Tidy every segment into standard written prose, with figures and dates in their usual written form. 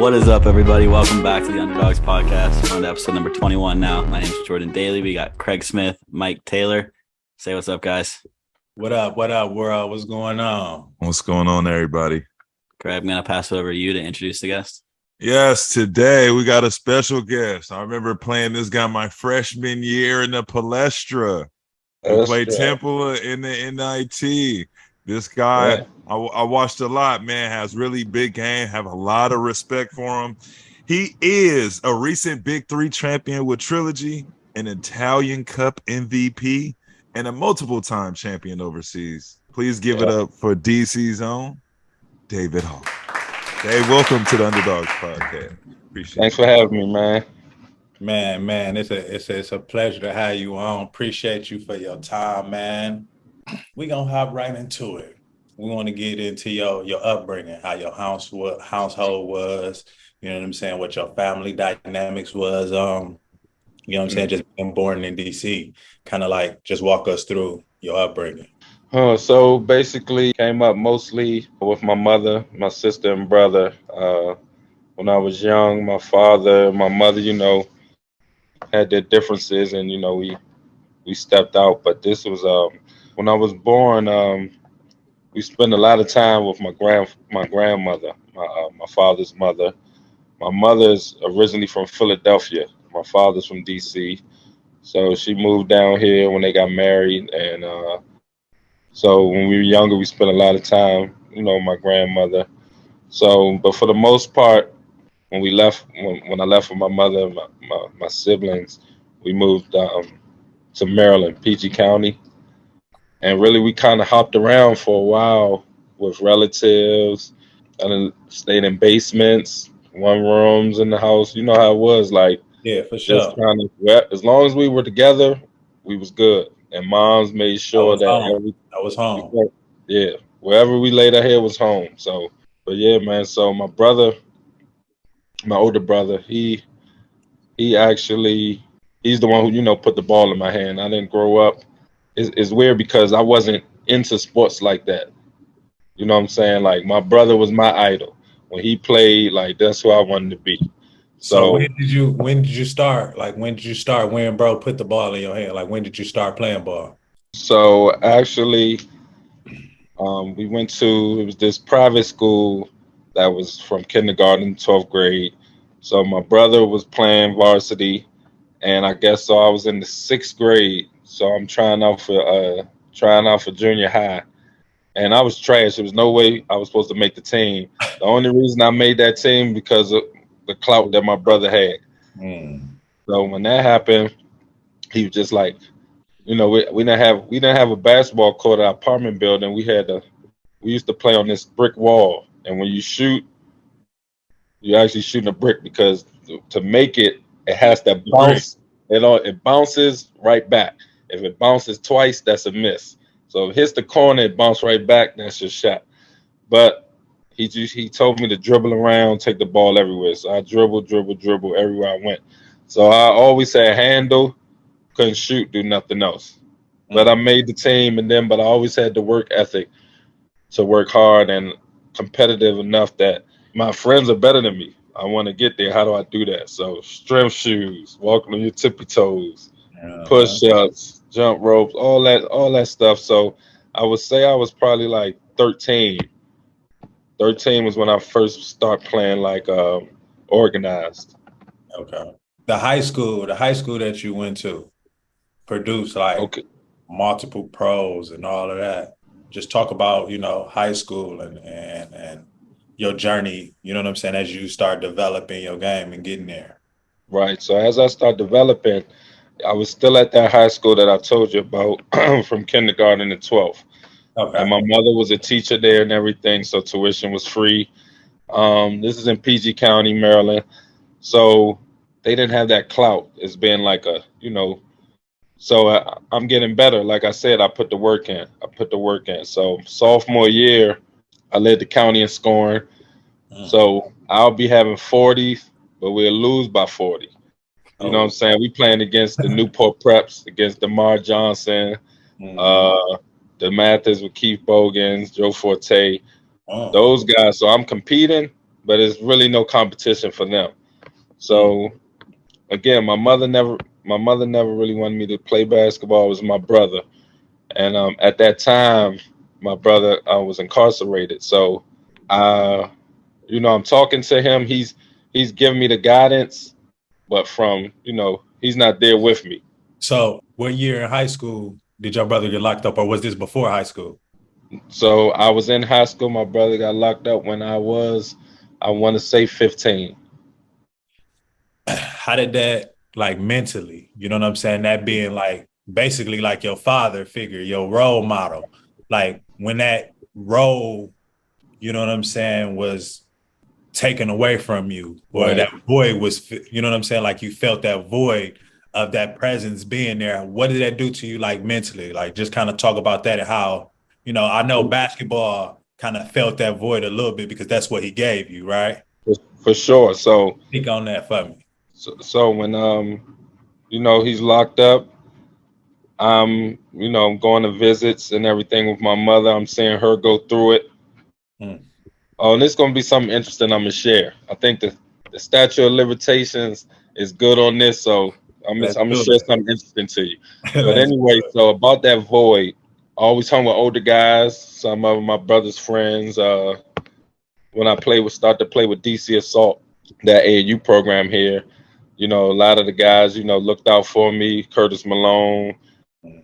What is up, everybody? Welcome back to the Underdogs podcast. We're on to episode number 21 now. My name is Jordan Daly. We got Craig Smith, Mike Taylor. Say what's up, guys. What up, world? What's going on? What's going on, everybody? Craig, I'm going to pass it over to you to introduce the guest. Yes, today we got a special guest. I remember playing this guy my freshman year in the Palestra. We played Temple in the NIT. This guy, yeah. I watched a lot, man, has really big game, have a lot of respect for him. He is a recent Big Three champion with Trilogy, an Italian Cup MVP, and a multiple-time champion overseas. Please give it up for DC's own David Hall. Dave, welcome to the Underdogs podcast. Appreciate Thanks for having me, man. Man, it's a pleasure to have you on. Appreciate you for your time, man. We're going to hop right into it. We want to get into your upbringing, how your household was, you know what I'm saying, what your family dynamics was, you know what I'm saying, just being born in D.C., kind of like just walk us through your upbringing. So basically came up mostly with my mother, my sister and brother. When I was young, my father, my mother, you know, had their differences and, you know, we stepped out. But this was when I was born, we spent a lot of time with my grandmother, my father's mother. My mother's originally from Philadelphia. My father's from D.C. So she moved down here when they got married. And so when we were younger, we spent a lot of time, you know, my grandmother. So, but for the most part, when we left, when I left with my mother and my siblings, we moved to Maryland, PG County. And really, we kind of hopped around for a while with relatives. And stayed in basements, one rooms in the house. You know how it was, like, yeah, for sure. Just kind of, as long as we were together, we was good. And moms made sure that I was home. Yeah, wherever we laid our head was home. So, but yeah, man. So my brother, my older brother, he's the one who, you know, put the ball in my hand. I didn't grow up. It's weird because I wasn't into sports like that. You know what I'm saying? Like, my brother was my idol. When he played, like, that's who I wanted to be. So when did you start? Like, when did you start when bro put the ball in your hand? Like, when did you start playing ball? So actually, we went to, it was this private school that was from kindergarten to 12th grade. So my brother was playing varsity, and I guess so I was in the 6th grade. So I'm trying out for junior high, and I was trash. There was no way I was supposed to make the team. The only reason I made that team because of the clout that my brother had. So when that happened, he was just like, you know, we didn't have a basketball court at our apartment building. We used to play on this brick wall, and when you shoot, you actually shooting a brick because to make it has to bounce. It bounces right back. If it bounces twice, that's a miss. So if it hits the corner, it bounces right back, that's your shot. But he told me to dribble around, take the ball everywhere. So I dribble everywhere I went. So I always had handle, couldn't shoot, do nothing else. But I made the team, but I always had the work ethic to work hard and competitive enough that my friends are better than me. I want to get there. How do I do that? So strength shoes, walking on your tippy toes, push-ups, jump ropes, all that stuff. So I would say I was probably like 13. 13 was when I first started playing like organized. Okay. The high school that you went to produced like multiple pros and all of that. Just talk about, you know, high school and your journey, you know what I'm saying, as you start developing your game and getting there. Right. So as I start developing, I was still at that high school that I told you about from kindergarten to 12th. Okay. And my mother was a teacher there and everything, so tuition was free. This is in PG County, Maryland. So they didn't have that clout as being like a, you know, so I'm getting better. Like I said, I put the work in. So sophomore year, I led the county in scoring. So I'll be having 40s, but we'll lose by 40. You know what I'm saying? We playing against the Newport Preps, against DeMar Johnson, the Mathis with Keith Bogans, Joe Forte, those guys. So I'm competing, but it's really no competition for them. So again, my mother never really wanted me to play basketball. It was my brother, and at that time, my brother was incarcerated. So, I'm talking to him. He's giving me the guidance, but from he's not there with me. So, what year in high school did your brother get locked up, or was this before high school? So I was in high school. My brother got locked up when I want to say 15. How did that, like, mentally, you know what I'm saying? That being like basically like your father figure, your role model, like when that role, you know what I'm saying, was taken away from you, or Right. that void was, you know what I'm saying? Like you felt that void of that presence being there. What did that do to you, like mentally? Like just kind of talk about that and how, I know basketball kind of felt that void a little bit because that's what he gave you, right? For sure. So Speak on that for me. so when he's locked up, I'm going to visits and everything with my mother. I'm seeing her go through it. Oh, and it's going to be something interesting I'm going to share. I think the statute of limitations is good on this, so I'm going to share something interesting to you. But anyway, so about that void, I always hung with older guys, some of my brother's friends. When I start to play with DC Assault, that AAU program here, a lot of the guys, looked out for me, Curtis Malone.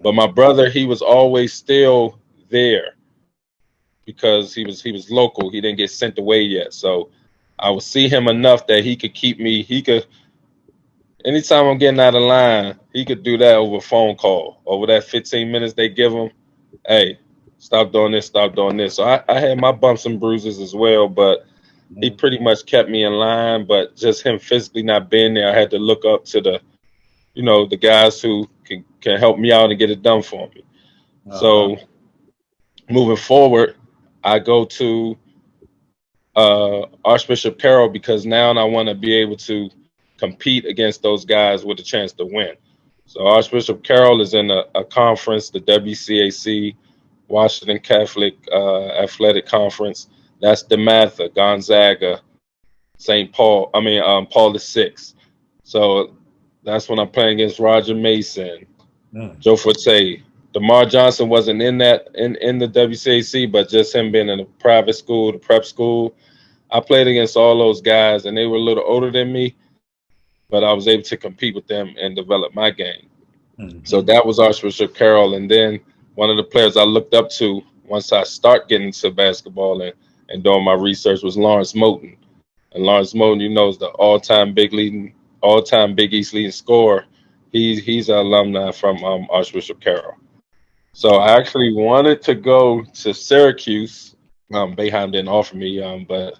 But my brother, he was always still there because he was local. He didn't get sent away yet. So I would see him enough that he could keep me. He could, anytime I'm getting out of line, he could do that over a phone call. Over that 15 minutes they give him, hey, stop doing this, stop doing this. So I had my bumps and bruises as well, but he pretty much kept me in line. But just him physically not being there, I had to look up to the guys who can help me out and get it done for me. So moving forward, I go to Archbishop Carroll because now I want to be able to compete against those guys with a chance to win. So Archbishop Carroll is in a conference, the WCAC, Washington Catholic Athletic Conference. That's DeMatha, Gonzaga, St. Paul. Paul VI. So that's when I'm playing against Roger Mason, Joe Forte. DeMar Johnson wasn't in the WCAC, but just him being in a private school, the prep school. I played against all those guys, and they were a little older than me, but I was able to compete with them and develop my game. So that was Archbishop Carroll. And then one of the players I looked up to once I start getting into basketball and doing my research was Lawrence Moten. And Lawrence Moten, is the all-time Big East leading scorer. He's an alumni from Archbishop Carroll. So I actually wanted to go to Syracuse. Boeheim didn't offer me, but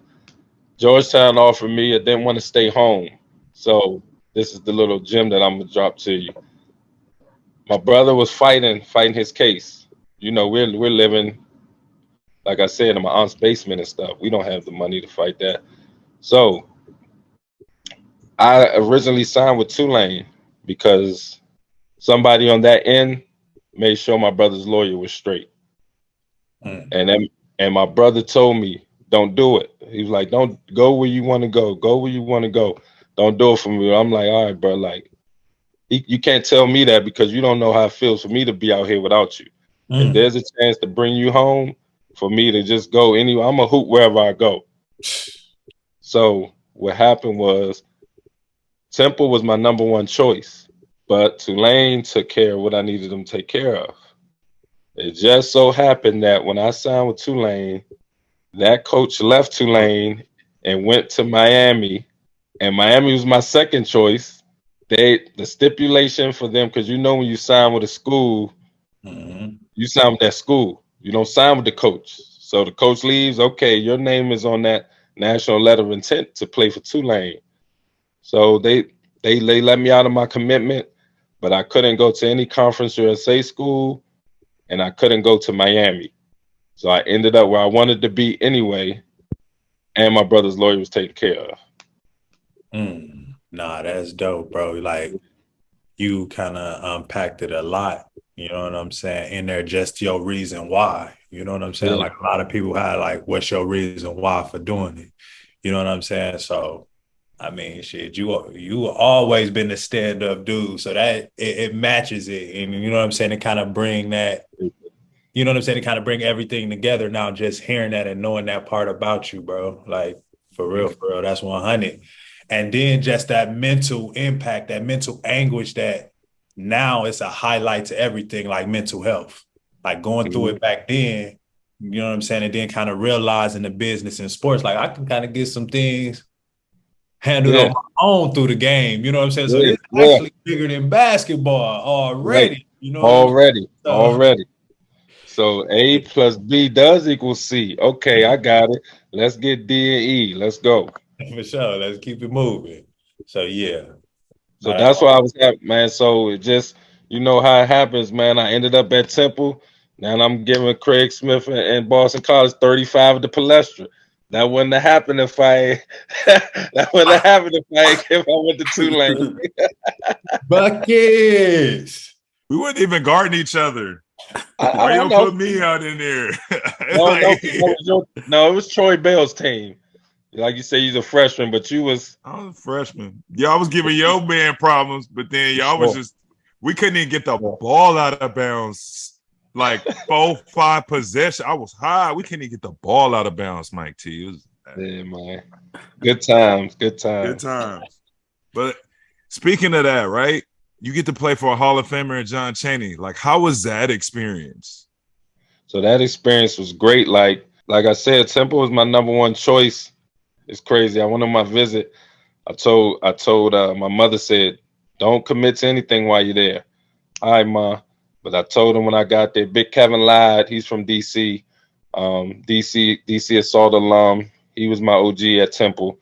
Georgetown offered me. I didn't want to stay home. So this is the little gem that I'm gonna drop to you. My brother was fighting his case. We're living, like I said, in my aunt's basement and stuff. We don't have the money to fight that. So I originally signed with Tulane because somebody on that end made sure my brother's lawyer was straight. And my brother told me, don't do it. He was like, don't go where you want to go. Go where you want to go. Don't do it for me. I'm like, all right, bro. Like, you can't tell me that because you don't know how it feels for me to be out here without you. If there's a chance to bring you home, for me to just go anywhere, I'm a hoop wherever I go. So what happened was Temple was my number one choice, but Tulane took care of what I needed them to take care of. It just so happened that when I signed with Tulane, that coach left Tulane and went to Miami, and Miami was my second choice. The stipulation for them, because when you sign with a school, you sign with that school. You don't sign with the coach. So the coach leaves, okay, your name is on that national letter of intent to play for Tulane. So they let me out of my commitment, but I couldn't go to any Conference USA school, and I couldn't go to Miami. So I ended up where I wanted to be anyway, and my brother's lawyer was taken care of. Nah, that's dope, bro. Like, you kind of unpacked it a lot, you know what I'm saying? In there, just your reason why, you know what I'm saying? Yeah. Like, a lot of people had, like, what's your reason why for doing it? You know what I'm saying? So, I mean, shit, you always been the stand-up dude, so that it matches it, and you know what I'm saying. It kind of bring that, you know what I'm saying. It kind of bring everything together. Now, just hearing that and knowing that part about you, bro, like for real, that's 100. And then just that mental impact, that mental anguish that now it's a highlight to everything, like mental health, like going through it back then. You know what I'm saying? And then kind of realizing the business in sports, like I can kind of get some things handled on my own through the game. You know what I'm saying? So it's actually bigger than basketball already. Right. You know, Already. So A plus B does equal C. Okay, I got it. Let's get D and E. Let's go. for sure. Let's keep it moving. So yeah. So that's why I was happy, man. So it just, you know how it happens, man. I ended up at Temple. Now I'm giving Craig Smith and Boston College 35 at the Palestra. That wouldn't have happened if I if I went to Tulane. Buckets. We wouldn't even guard each other. I Why don't you know. put me out in there? No, it was Troy Bell's team. Like you say, he's a freshman, but you was. I was a freshman. Y'all was giving your man problems, but then y'all was just, we couldn't even get the ball out of bounds. Like 4-5 possession. I was high. We couldn't even get the ball out of bounds, Mike T. Yeah, man. Good times. But speaking of that, right? You get to play for a Hall of Famer and John Chaney. Like, how was that experience? So that experience was great. Like I said, Temple was my number one choice. It's crazy. I went on my visit. I told my mother, said, don't commit to anything while you're there. All right, Ma. But I told him when I got there, Big Kevin lied. He's from DC. DC Assault alum. He was my OG at Temple.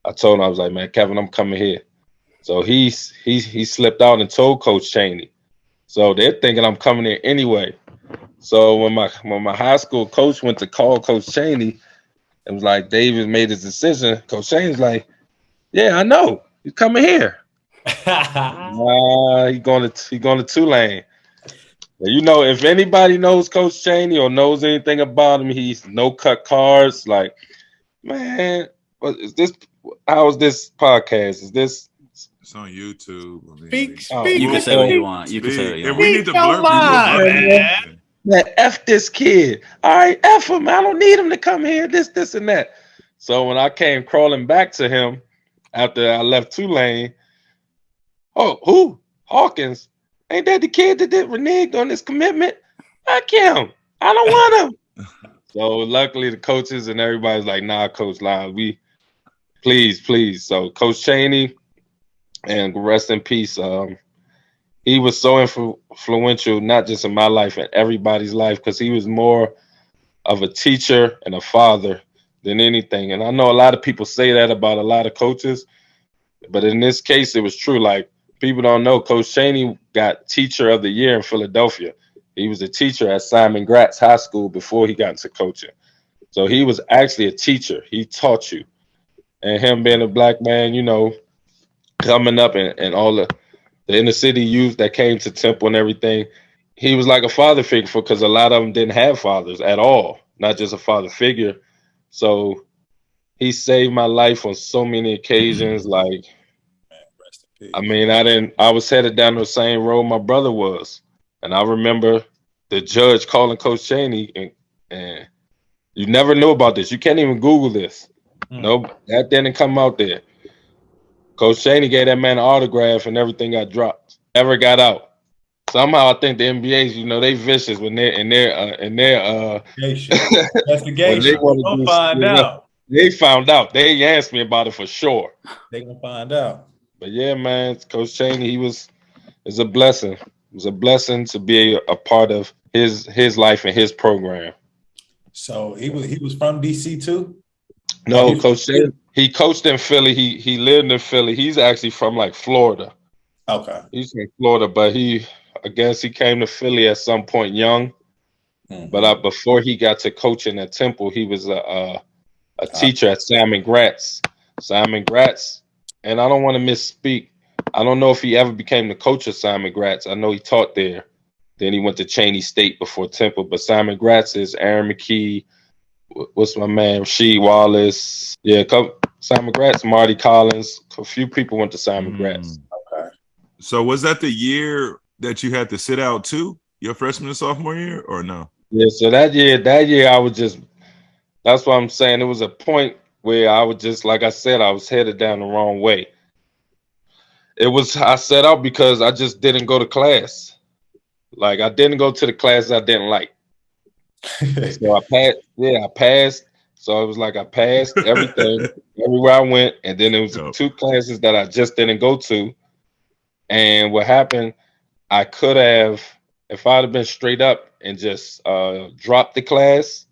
I told him, I was like, man, Kevin, I'm coming here. So he slipped out and told Coach Chaney. So they're thinking I'm coming here anyway. So when my high school coach went to call Coach Chaney, it was like David made his decision. Coach Chaney's like, yeah, I know. He's coming here. He going to Tulane. You know, if anybody knows Coach Chaney or knows anything about him, he's no cut cards. Like, man, what is this? How is this podcast? Is this? It's on YouTube. I Speak. mean, You can say what you want. You can say what you if want. we need to blurb, Man, F this kid. All right, F him. I don't need him to come here. This, and that. So when I came crawling back to him after I left Tulane, oh, who? Hawkins. Ain't that the kid that did reneged on his commitment? Fuck him. I don't want him. So luckily the coaches and everybody's like, nah, Coach Lyons, we please. So Coach Chaney, and rest in peace. He was so influential, not just in my life and everybody's life, because he was more of a teacher and a father than anything. And I know a lot of people say that about a lot of coaches, but in this case, it was true. Like, people don't know, Coach Chaney got Teacher of the Year in Philadelphia. He was a teacher at Simon Gratz High School before he got into coaching. So he was actually a teacher. He taught you. And him being a black man, you know, coming up and all the inner city youth that came to Temple and everything, he was like a father figure because a lot of them didn't have fathers at all, not just a father figure. So he saved my life on so many occasions. Like, I mean, I was headed down the same road my brother was. And I remember the judge calling Coach Chaney, and you never know about this. You can't even Google this. No, that didn't come out there. Coach Chaney gave that man an autograph and everything got dropped. Never got out. Somehow I think the NBA's, you know, they vicious when they're in their investigation. We'll find out. They found out. They asked me about it for sure. They gonna find out. But yeah, man, Coach Chaney, it's a blessing. It was a blessing to be a part of his life and his program. So he was from DC too? No, Coach Chaney, he coached in Philly. He lived in Philly. He's actually from like Florida. Okay. He's from Florida, but I guess he came to Philly at some point young. Mm-hmm. But before he got to coaching at Temple, he was a teacher at Simon Gratz. And I don't want to misspeak. I don't know if he ever became the coach of Simon Gratz. I know he taught there. Then he went to Chaney State before Temple. But Simon Gratz is Aaron McKee, what's my man? Rasheed Wallace. Yeah, Simon Gratz, Marty Collins. A few people went to Simon Gratz. Okay. So was that the year that you had to sit out too, your freshman and sophomore year, or no? Yeah, so that year I was just, that's what I'm saying. It was a point where I was just, like I said, I was headed down the wrong way. I set out because I just didn't go to class. Like I didn't go to the classes I didn't like. So I passed. So it was like I passed everything everywhere I went, and then there was 2 classes that I just didn't go to. And what happened, I could have, if I'd have been straight up and just dropped the class,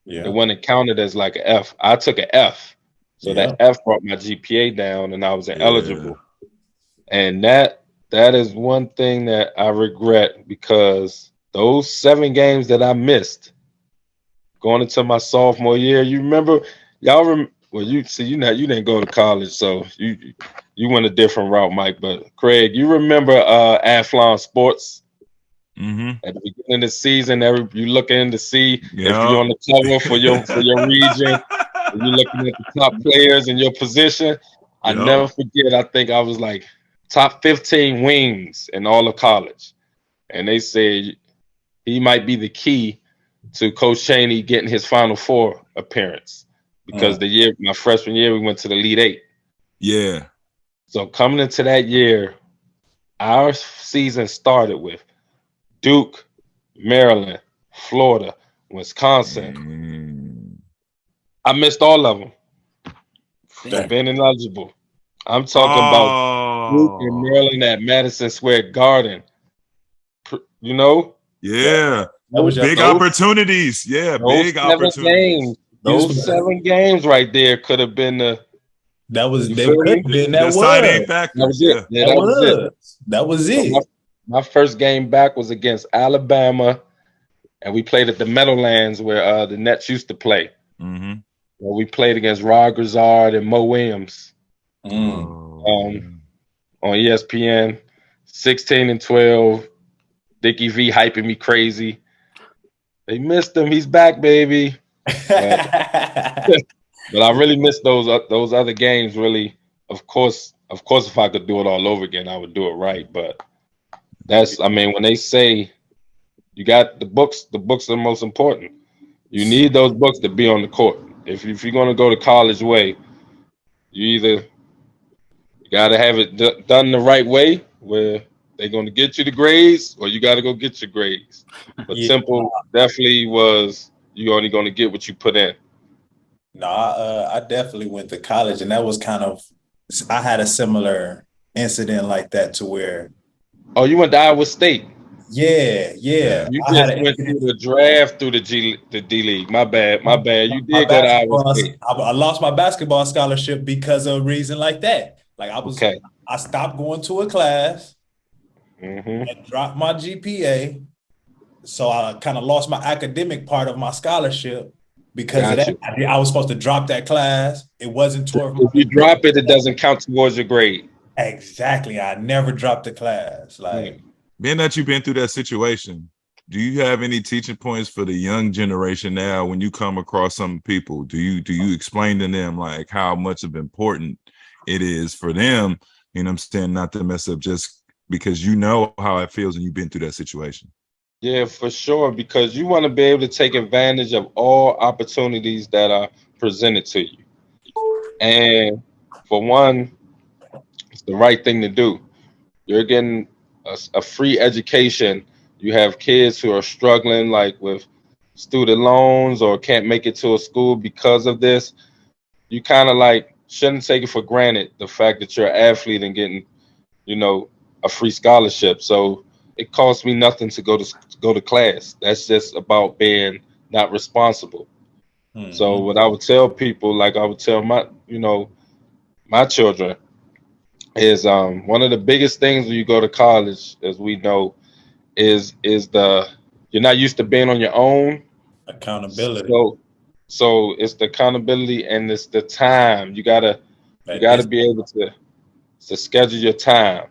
it wouldn't counted as like an F. I took an F, so that F brought my GPA down, and I was ineligible. And that is one thing that I regret, because those 7 games that I missed going into my sophomore year, you remember, well, you didn't go to college, so you went a different route, Mike. But Craig, you remember Athlon Sports? At the beginning of the season, you looking to see if you're on the cover for your region. And you're looking at the top players in your position. I never forget. I think I was like top 15 wings in all of college, and they said he might be the key to Coach Chaney getting his Final Four appearance, because my freshman year we went to the Elite 8. Yeah. So coming into that year, our season started with Duke, Maryland, Florida, Wisconsin. I missed all of them. Being ineligible. I'm talking about Duke and Maryland at Madison Square Garden. You know? Yeah. Big opportunities. Yeah, big opportunities. Those 7 games right there could have been the deciding factor. That was it. That was it. So my first game back was against Alabama, and we played at the Meadowlands where the Nets used to play. Well, we played against Rod Grizzard and Mo Williams on ESPN. 16-12. Dickie V hyping me crazy. They missed him. He's back, baby. But I really missed those other games. Really, of course, if I could do it all over again, I would do it right. But when they say you got the books are the most important. You need those books to be on the court. If you're going to go the college way, you got to have it done the right way, where they're going to get you the grades, or you got to go get your grades. But Temple definitely was, you only going to get what you put in. No, I definitely went to college, and that was I had a similar incident like that, to where. Oh, you went to Iowa State? Yeah. You just went through the draft through the D League. My bad. You did go to Iowa State. I lost my basketball scholarship because of a reason like that. Like I stopped going to a class and dropped my GPA, so I kind of lost my academic part of my scholarship. Because of that, I was supposed to drop that class. It wasn't toward. If you drop it, it doesn't count towards your grade. Exactly. I never dropped the class. Being that you've been through that situation, do you have any teaching points for the young generation now when you come across some people? Do you explain to them like how much of important it is for them, you know what I'm saying, not to mess up just because you know how it feels and you've been through that situation? Yeah, for sure, because you want to be able to take advantage of all opportunities that are presented to you. And for one, it's the right thing to do. You're getting a free education. You have kids who are struggling like with student loans or can't make it to a school because of this. You kind of like shouldn't take it for granted, the fact that you're an athlete and getting, a free scholarship. So it costs me nothing to go to class. That's just about being not responsible. So what I would tell people, like I would tell my children, is one of the biggest things when you go to college, as we know, is you're not used to being on your own. Accountability. So it's the accountability, and it's the time. You gotta be able to schedule your time.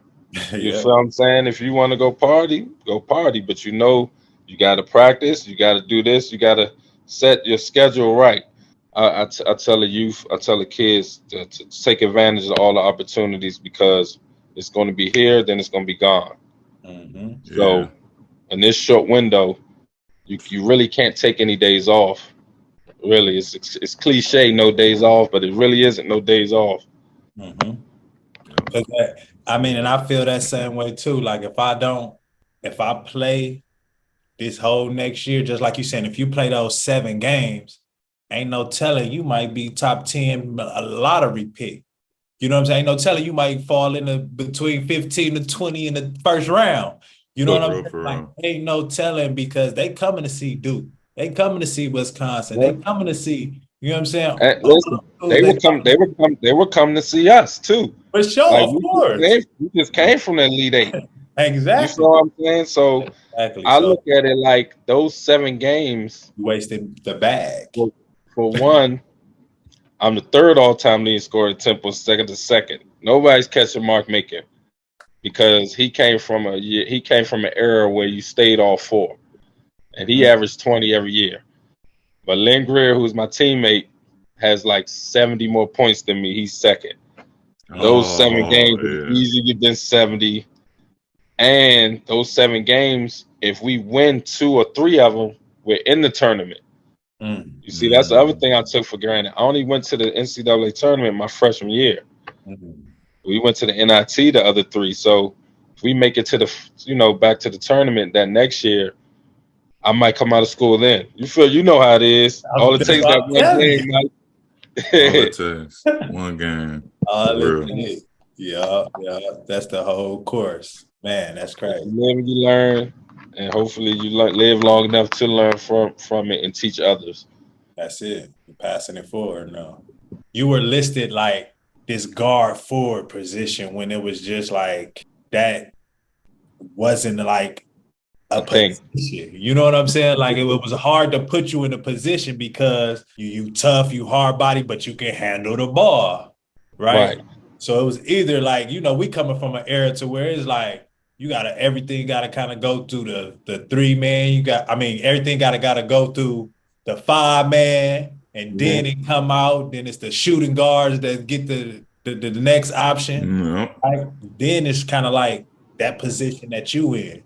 You feel what I'm saying? If you want to go party, but you got to practice, you got to do this, you got to set your schedule right. I tell the youth, I tell the kids to take advantage of all the opportunities because it's going to be here, then it's going to be gone. Mm-hmm. So in this short window, you really can't take any days off. Really, it's cliche, no days off, but it really isn't no days off. Mm-hmm. I mean, and I feel that same way too. Like if I play this whole next year, just like you saying, if you play those 7 games, ain't no telling you might be top 10 a lottery pick. You know what I'm saying? Ain't no telling you might fall in between 15 to 20 in the first round. You know what I'm saying? Like, ain't no telling because they coming to see Duke. They coming to see Wisconsin. They coming to see, you know what I'm saying? Listen, they were coming to see us too. For sure, like, of course. We just came from the Elite Eight. Exactly. You know what I'm saying? So exactly. I look at it like those 7 games. You wasted the bag. For one, I'm the 3rd all-time leading scorer at Temple, second to second. Nobody's catching Mark Macon because he came from an era where you stayed all 4, and he averaged 20 every year. But Lynn Greer, who's my teammate, has like 70 more points than me. He's second. Those 7 games are easy to get 70. And those 7 games, if we win 2 or 3 of them, we're in the tournament. You see, that's the other thing I took for granted. I only went to the NCAA tournament my freshman year. We went to the NIT the other 3. So if we make it to the, back to the tournament that next year, I might come out of school then. You know how it is. All it takes that one game, Mike. All it takes one game. Yeah. That's the whole course. Man, that's crazy. You live and you learn, and hopefully you live long enough to learn from it and teach others. That's it. You're passing it forward now. You were listed like this guard forward position when it was just like that wasn't like a position. You know what I'm saying? Like it was hard to put you in a position because you tough, you hard body, but you can handle the ball, right? So it was either like, we coming from an era to where it's like everything gotta kind of go through the 3-man. Everything gotta go through the 5-man, and then it come out. Then it's the shooting guards that get the next option. Right? Then it's kind of like that position that you in.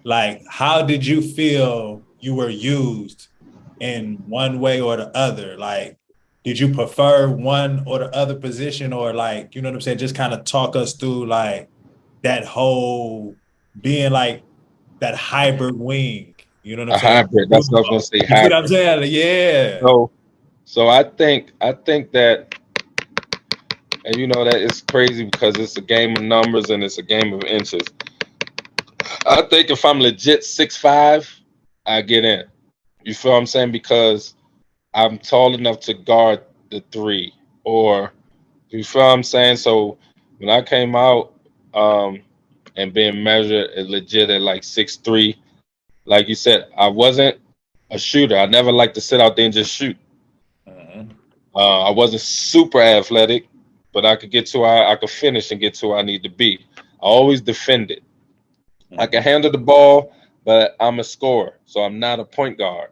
Like, how did you feel you were used in one way or the other? Like, did you prefer one or the other position, or like, you know what I'm saying? Just kind of talk us through like that whole being like that hybrid wing. You know what I'm saying? Hybrid. That's what I was gonna say. Hybrid. You see what I'm saying? Yeah. So I think that, and that it's crazy because it's a game of numbers and it's a game of inches. I think if I'm legit 6'5", I get in. You feel what I'm saying? Because I'm tall enough to guard the 3. Or you feel what I'm saying? So when I came out and being measured legit at like 6'3", like you said, I wasn't a shooter. I never liked to sit out there and just shoot. I wasn't super athletic, but I could get to where I could finish and get to where I need to be. I always defended. I can handle the ball, but I'm a scorer, so I'm not a point guard.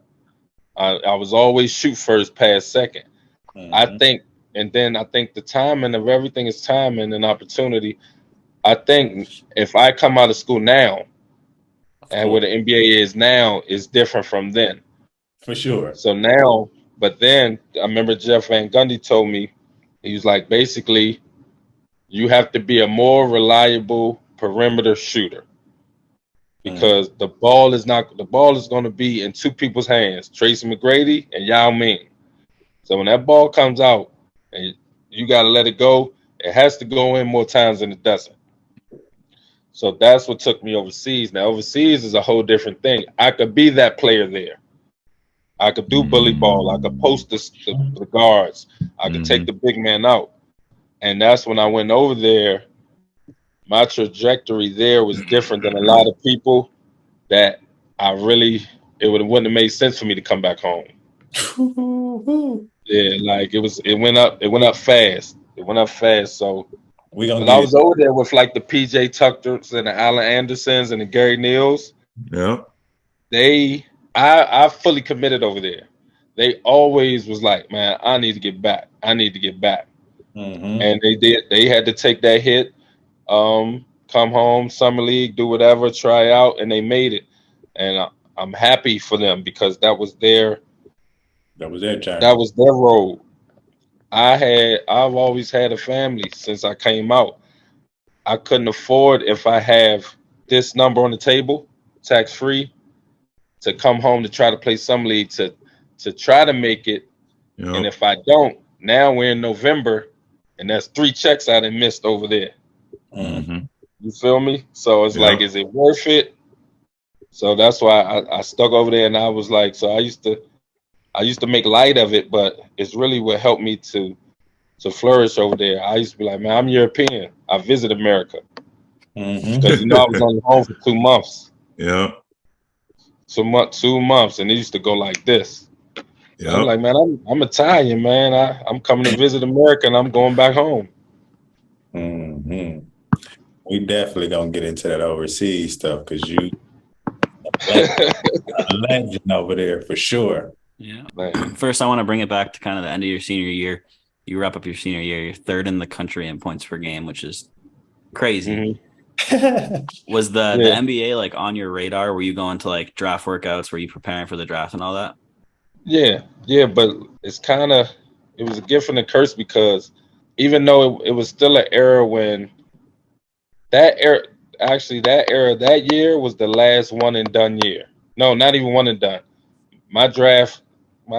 I was always shoot first, pass second. I think the timing of everything is timing and opportunity. I think if I come out of school now, and where the NBA is now is different from then. For sure. So now, but then I remember Jeff Van Gundy told me, he was like, basically, you have to be a more reliable perimeter shooter. Because the ball is going to be in 2 people's hands, Tracy McGrady and Yao Ming. So when that ball comes out and you got to let it go, it has to go in more times than it doesn't. So that's what took me overseas. Now, overseas is a whole different thing. I could be that player there. I could do bully ball. I could post the guards. I could take the big man out. And that's when I went over there. My trajectory there was different than a lot of people that it wouldn't have made sense for me to come back home. Yeah, like it went up fast. It went up fast. So I was over there with like the PJ Tuckers and the Allen Andersons and the Gary Neals. Yeah. I fully committed over there. they always was like, man, I need to get back. I need to get back. Mm-hmm. And they did. They had to take that hit, come home, summer league, do whatever, try out, and they made it. And I'm happy for them because that was their journey. That was their road. I've always had a family since I came out. I couldn't afford, if I have this number on the table, tax free, to come home to try to play some league to try to make it. Yep. And if I don't, now we're in November, and that's 3 checks I done missed over there. Mm-hmm. You feel me? So it's Yep. like, is it worth it? So that's why I stuck over there, and I was like, so I used to make light of it, but it's really what helped me to flourish over there. I used to be like, man, I'm European. I visit America. Because I was only home for 2 months. Yeah. 2 months, and it used to go like this. Yeah. I'm like, man, I'm Italian, man. I'm coming to visit America, and I'm going back home. Mm-hmm. We definitely gonna get into that overseas stuff because you a legend over there for sure. Yeah. Man. First, I want to bring it back to kind of the end of your senior year. You wrap up your senior year. You're 3rd in the country in points per game, which is crazy. Mm-hmm. Was the NBA like on your radar? Were you going to like draft workouts? Were you preparing for the draft and all that? Yeah, but it was a gift and a curse because even though it was still an era when that year was the last one and done year. No, not even one and done. My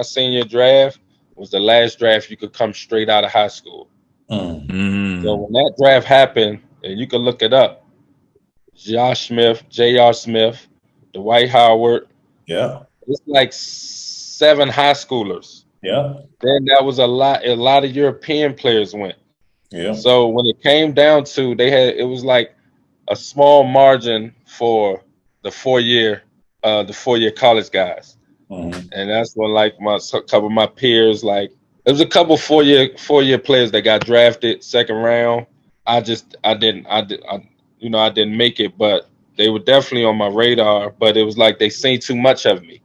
senior draft was the last draft you could come straight out of high school. Mm-hmm. So when that draft happened, and you can look it up, Josh Smith, J.R. Smith, Dwight Howard. Yeah. It's like 7 high schoolers. Yeah. Then that was a lot of European players went. Yeah. So when it came down to it was like a small margin for the 4-year college guys. Mm-hmm. And that's when like a couple of my peers, like there was a couple 4-year players that got drafted 2nd round. I didn't make it, but they were definitely on my radar. But it was like they seen too much of me.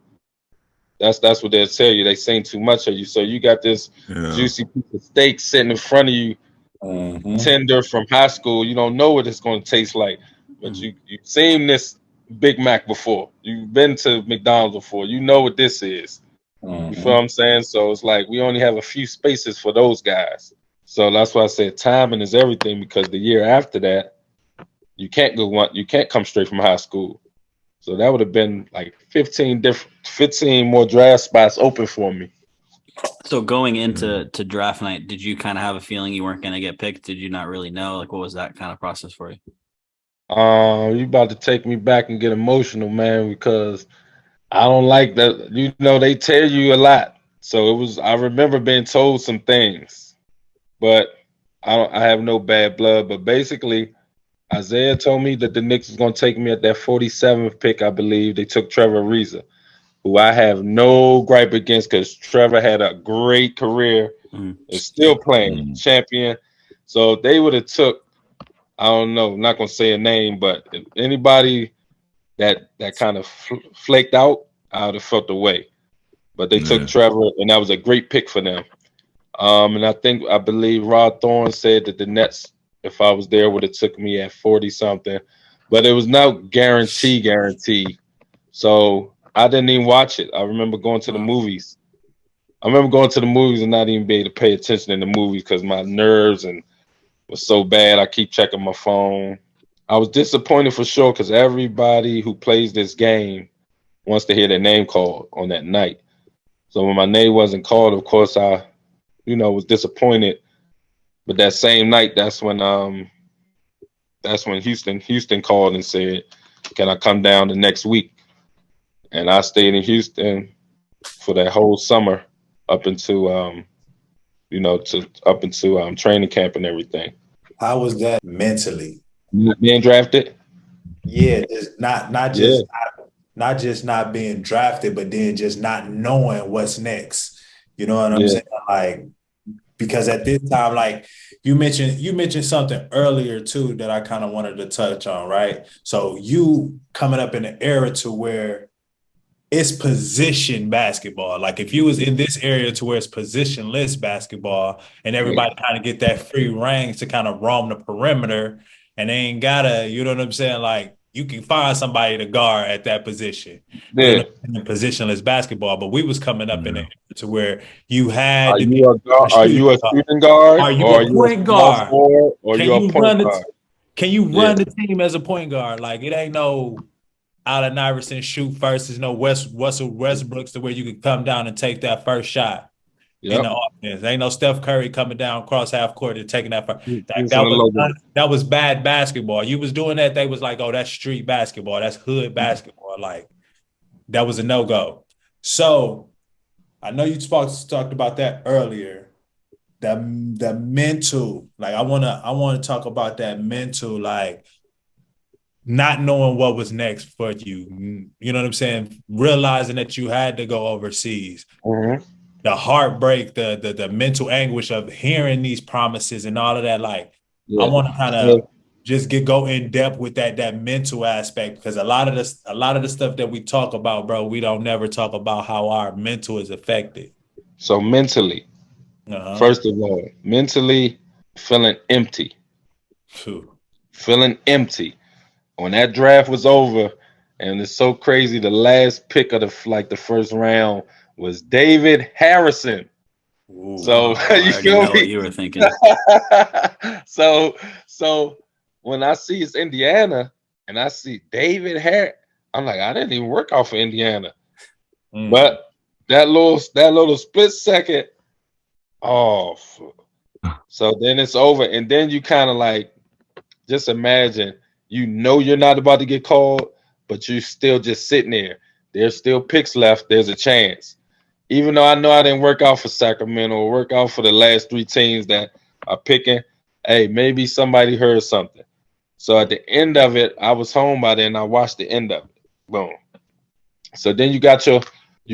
That's what they'll tell you. They seen too much of you. So you got this juicy piece of steak sitting in front of you, tender from high school. You don't know what it's going to taste like, but you've seen this Big Mac before. You've been to McDonald's before. You know what this is. You feel what I'm saying? So it's like we only have a few spaces for those guys. So that's why I said timing is everything, because the year after that, you can't come straight from high school. So that would have been like 15 more draft spots open for me. So going into draft night, did you kind of have a feeling you weren't going to get picked? Did you not really know? Like, what was that kind of process for you? You about to take me back and get emotional, man, because I don't like that. You know, they tell you a lot. So I remember being told some things, but I have no bad blood. But basically, Isaiah told me that the Knicks was going to take me at that 47th pick, I believe. They took Trevor Ariza, who I have no gripe against because Trevor had a great career, is still playing, champion. So they would have took, I don't know, I'm not going to say a name, but if anybody that kind of flaked out, I would have felt the way. But they took Trevor, and that was a great pick for them. And I believe Rod Thorne said that the Nets, if I was there, would have took me at 40-something. But it was no guarantee. So I didn't even watch it. I remember going to the movies. And not even be able to pay attention in the movies because my nerves was so bad. I keep checking my phone. I was disappointed for sure because everybody who plays this game wants to hear their name called on that night. So when my name wasn't called, of course, I was disappointed. But that same night, that's when Houston called and said, "Can I come down the next week?" And I stayed in Houston for that whole summer up into training camp and everything. How was that mentally? Being drafted? Yeah, just not just not being drafted, but then just not knowing what's next. You know what I'm saying? Like, because at this time, like you mentioned something earlier too that I kind of wanted to touch on, right? So you coming up in an era to where it's position basketball. Like if you was in this area to where it's positionless basketball and everybody kind of get that free range to kind of roam the perimeter and they ain't gotta, you know what I'm saying? Like you can find somebody to guard at that position. Yeah. In positionless basketball, but we was coming up in the area to where you had Are to you be a guard? a Are shooting you a guard. shooting guard, Are you or are a you a point small guard? forward, or Can you a you point run the guard? can you Yeah. run the team as a point guard? Like it ain't no Allen Iverson shoot first. There's no Russell Westbrooks to where you could come down and take that first shot in the Yep. offense. Ain't no Steph Curry coming down across half court and taking that first. He's on the logo. That was bad basketball. You was doing that, they was like, oh, that's street basketball. That's hood basketball. Like that was a no-go. So I know you talked about that earlier. The mental, like I wanna talk about that mental, like not knowing what was next for you. You know what I'm saying? Realizing that you had to go overseas. Mm-hmm. The heartbreak, the mental anguish of hearing these promises and all of that. Like, I want to kind of just go in depth with that mental aspect, because a lot of the stuff that we talk about, bro, we don't never talk about how our mental is affected. So mentally, first of all, mentally feeling empty. Feeling empty. When that draft was over, and it's so crazy, the last pick of the first round was David Harrison. Ooh, so I already know what you were thinking. so when I see it's Indiana and I see David Harrison, I'm like, I didn't even work out for Indiana. But that little split second, so then it's over, and then you kind of like just imagine, you're not about to get called, but you still just sitting there. There's still picks left. There's a chance. Even though I know I didn't work out for Sacramento or work out for the last three teams that are picking, hey, maybe somebody heard something. So at the end of it, I was home by then. I watched the end of it. Boom. So then you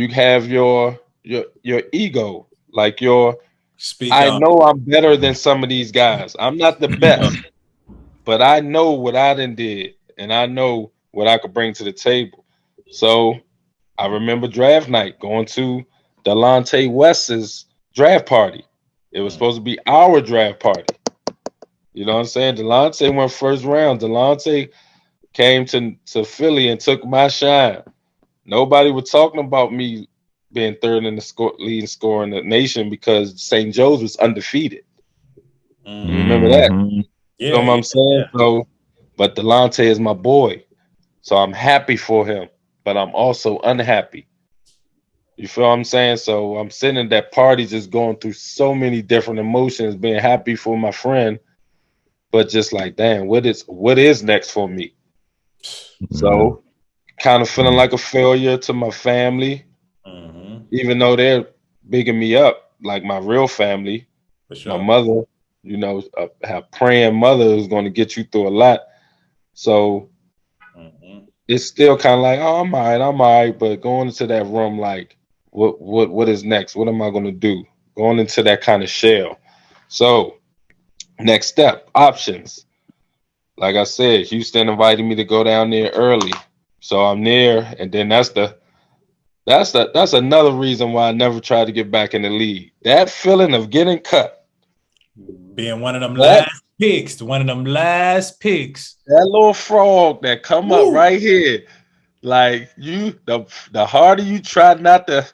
have your ego, like I know I'm better than some of these guys. I'm not the best, but I know what I done did, and I know what I could bring to the table. So I remember draft night, going to Delonte West's draft party. It was supposed to be our draft party. You know what I'm saying? Delonte went first round. Delonte came to Philly and took my shine. Nobody was talking about me being third in the leading scorer in the nation because St. Joe's was undefeated. You remember that? Yeah, you know what I'm saying? Yeah. So, but Delonte is my boy. So I'm happy for him, but I'm also unhappy. You feel what I'm saying? So I'm sitting at that party just going through so many different emotions, being happy for my friend, but just like, damn, what is next for me? So kind of feeling like a failure to my family, even though they're bigging me up, like my real family. My mother, a praying mother is going to get you through a lot. So it's still kind of like, oh, I'm all right. But going into that room, like, what is next? What am I going to do? Going into that kind of shell. So next step, options. Like I said, Houston invited me to go down there early. So I'm there. And then that's another reason why I never tried to get back in the league. That feeling of getting cut. Being one of them last picks. That little frog that come up right here. Like the harder you try not to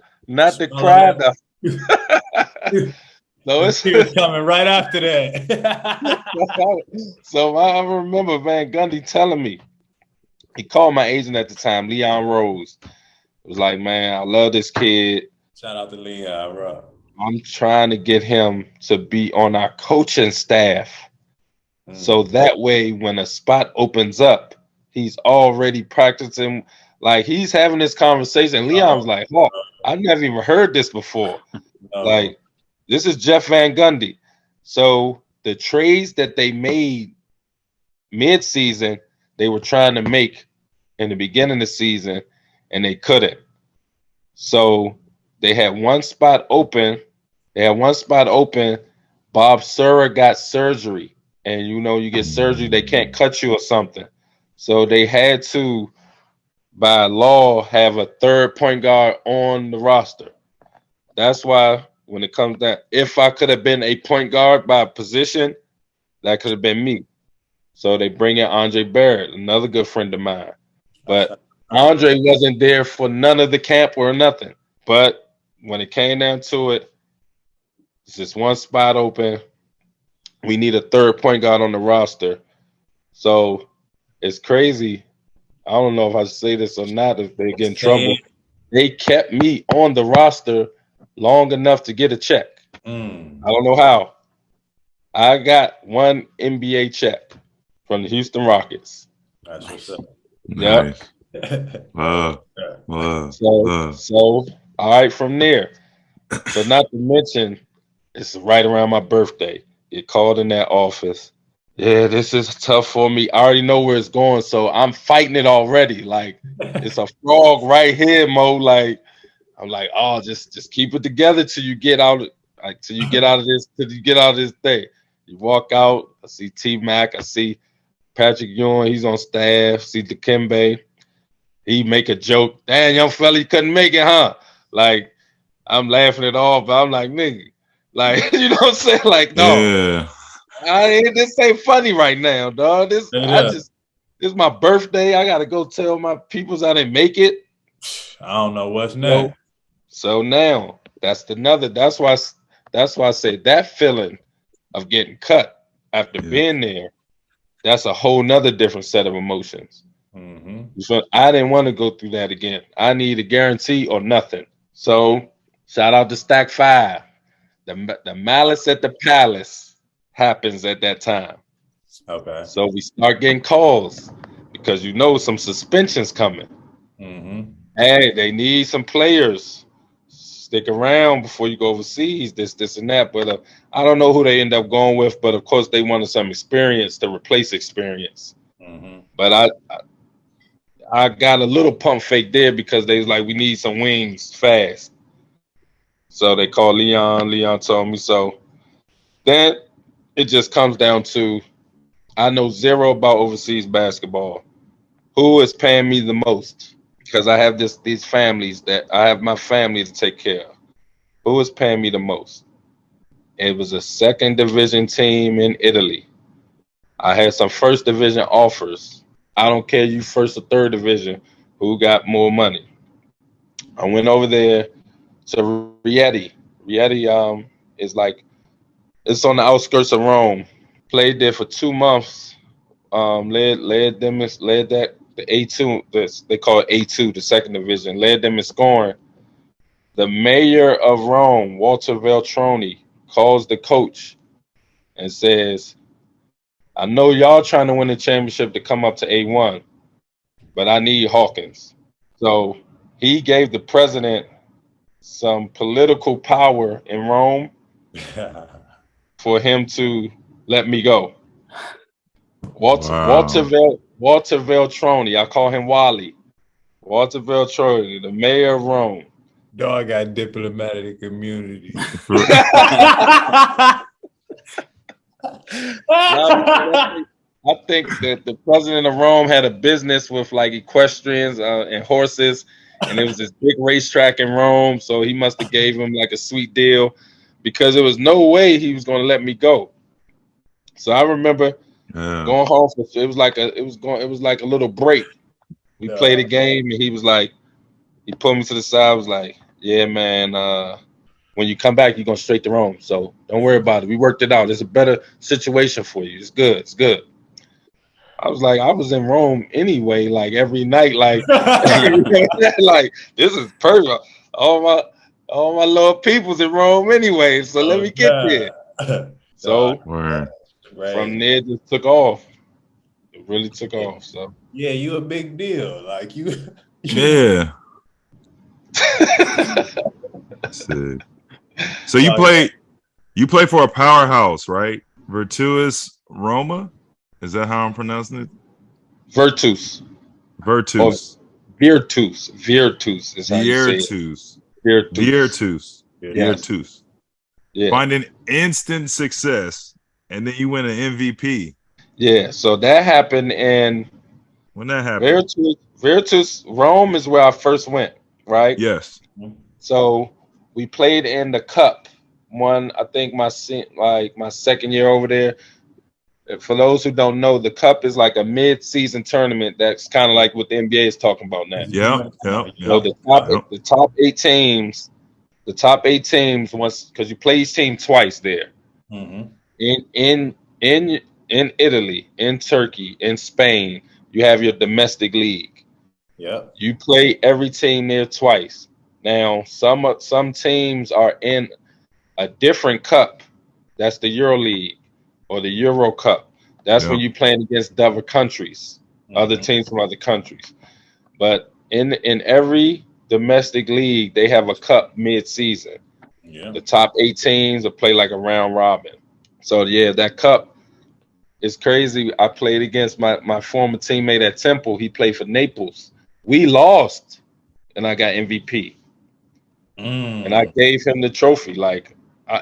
cry, so it's tears coming right after that. So I remember Van Gundy telling me, he called my agent at the time, Leon Rose. It was like, man, I love this kid. Shout out to Leon, bro. I'm trying to get him to be on our coaching staff. So that way, when a spot opens up, he's already practicing. Like, he's having this conversation. Leon's like, oh, I've never even heard this before. Like, this is Jeff Van Gundy. So the trades that they made mid-season, they were trying to make in the beginning of the season, and they couldn't. So they had one spot open. Bob Sura got surgery. And you get surgery, they can't cut you or something. So they had to by law, have a third point guard on the roster. That's why when it comes down, if I could have been a point guard by position, that could have been me. So they bring in Andre Barrett, another good friend of mine. But Andre wasn't there for none of the camp or nothing. But when it came down to it, it's just one spot open. We need a third point guard on the roster. So it's crazy. I don't know if I should say this or not, if they get in trouble. They kept me on the roster long enough to get a check. I don't know how. I got one NBA check from the Houston Rockets. That's what's up. Nice. So all right from there. So not to mention, it's right around my birthday. Get called in that office. Yeah, this is tough for me. I already know where it's going, so I'm fighting it already. Like it's a frog right here, Mo. Like I'm like, oh, just keep it together till you get out. Till you get out of this thing. You walk out. I see T Mac. I see Patrick Ewing. He's on staff. See Dikembe. He make a joke. Damn, young fella, he couldn't make it, huh? Like I'm laughing it off, but I'm like, nigga, like you know what I'm saying? Like, no, this ain't funny right now, dog. This is my birthday. I gotta go tell my peoples I didn't make it. I don't know what's next. So now that's why I say that feeling of getting cut after being there, that's a whole nother different set of emotions. So I didn't want to go through that again. I need a guarantee or nothing. So shout out to Stack 5. The malice at the palace happens at that time. Okay. So we start getting calls because some suspensions coming. Hey, they need some players. Stick around before you go overseas, this and that. But I don't know who they end up going with. But of course, they wanted some experience to replace experience. But I got a little pump fake there because they was like, we need some wings fast. So they called Leon. Leon told me so. Then it just comes down to, I know zero about overseas basketball. Who is paying me the most? Because I have these families that I have my family to take care of. Who is paying me the most? It was a second division team in Italy. I had some first division offers. I don't care you first or third division, who got more money. I went over there to Rieti. Rieti is like, it's on the outskirts of Rome. Played there for 2 months. Led that the A2, they call it A2, the second division. Led them in scoring. The mayor of Rome, Walter Veltroni, calls the coach and says, I know y'all trying to win the championship to come up to A1, but I need Hawkins. So he gave the president some political power in Rome for him to let me go. Walter Veltroni, I call him Wally. Walter Veltroni, the mayor of Rome. Dog got diplomatic immunity. I think that the president of Rome had a business with like equestrians and horses, and it was this big racetrack in Rome. So he must have gave him like a sweet deal, because there was no way he was going to let me go. So I remember going home for it was like a little break. We played a game, and he pulled me to the side. Was like, yeah, man. When you come back, you're going straight to Rome. So don't worry about it. We worked it out. It's a better situation for you. It's good. It's good. I was like, I was in Rome anyway, like every night, like, like this is perfect. All my little people's in Rome anyway. So let me get there. So from there, it just took off. It really took off. So yeah, you a big deal. Like you. Yeah. So you play for a powerhouse, right? Virtus Roma? Is that how I'm pronouncing it? Virtus. Virtus. Virtus is how you say it. Virtus. Yeah. Finding instant success, and then you win an MVP. Yeah, so that happened in when that happened. Virtus Rome is where I first went, right? Yes. So we played in the cup. I think my second year over there. For those who don't know, the cup is like a mid-season tournament that's kind of like what the NBA is talking about now. Yeah. So the top eight teams once, because you play each team twice there. Mm-hmm. In Italy, in Turkey, in Spain, you have your domestic league. Yep. You play every team there twice. Now, some teams are in a different cup. That's the Euro League or the Euro Cup. That's when you're playing against other countries, other teams from other countries. But in every domestic league, they have a cup mid-season. Yeah. The top 8 teams will play like a round robin. So yeah, that cup is crazy. I played against my former teammate at Temple. He played for Naples. We lost, and I got MVP. And I gave him the trophy. Like,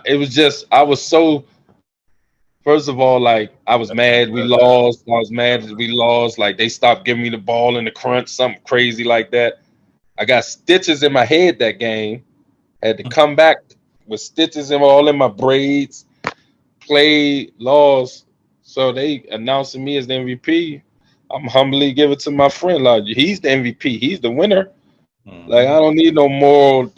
it was just, I was so, first of all, like, I was mad we lost. I was mad that we lost. Like, they stopped giving me the ball in the crunch, something crazy like that. I got stitches in my head that game. Had to come back with stitches all in my braids. Played, lost. So they announcing me as the MVP. I'm humbly give it to my friend. Like, he's the MVP. He's the winner. Like, I don't need no more.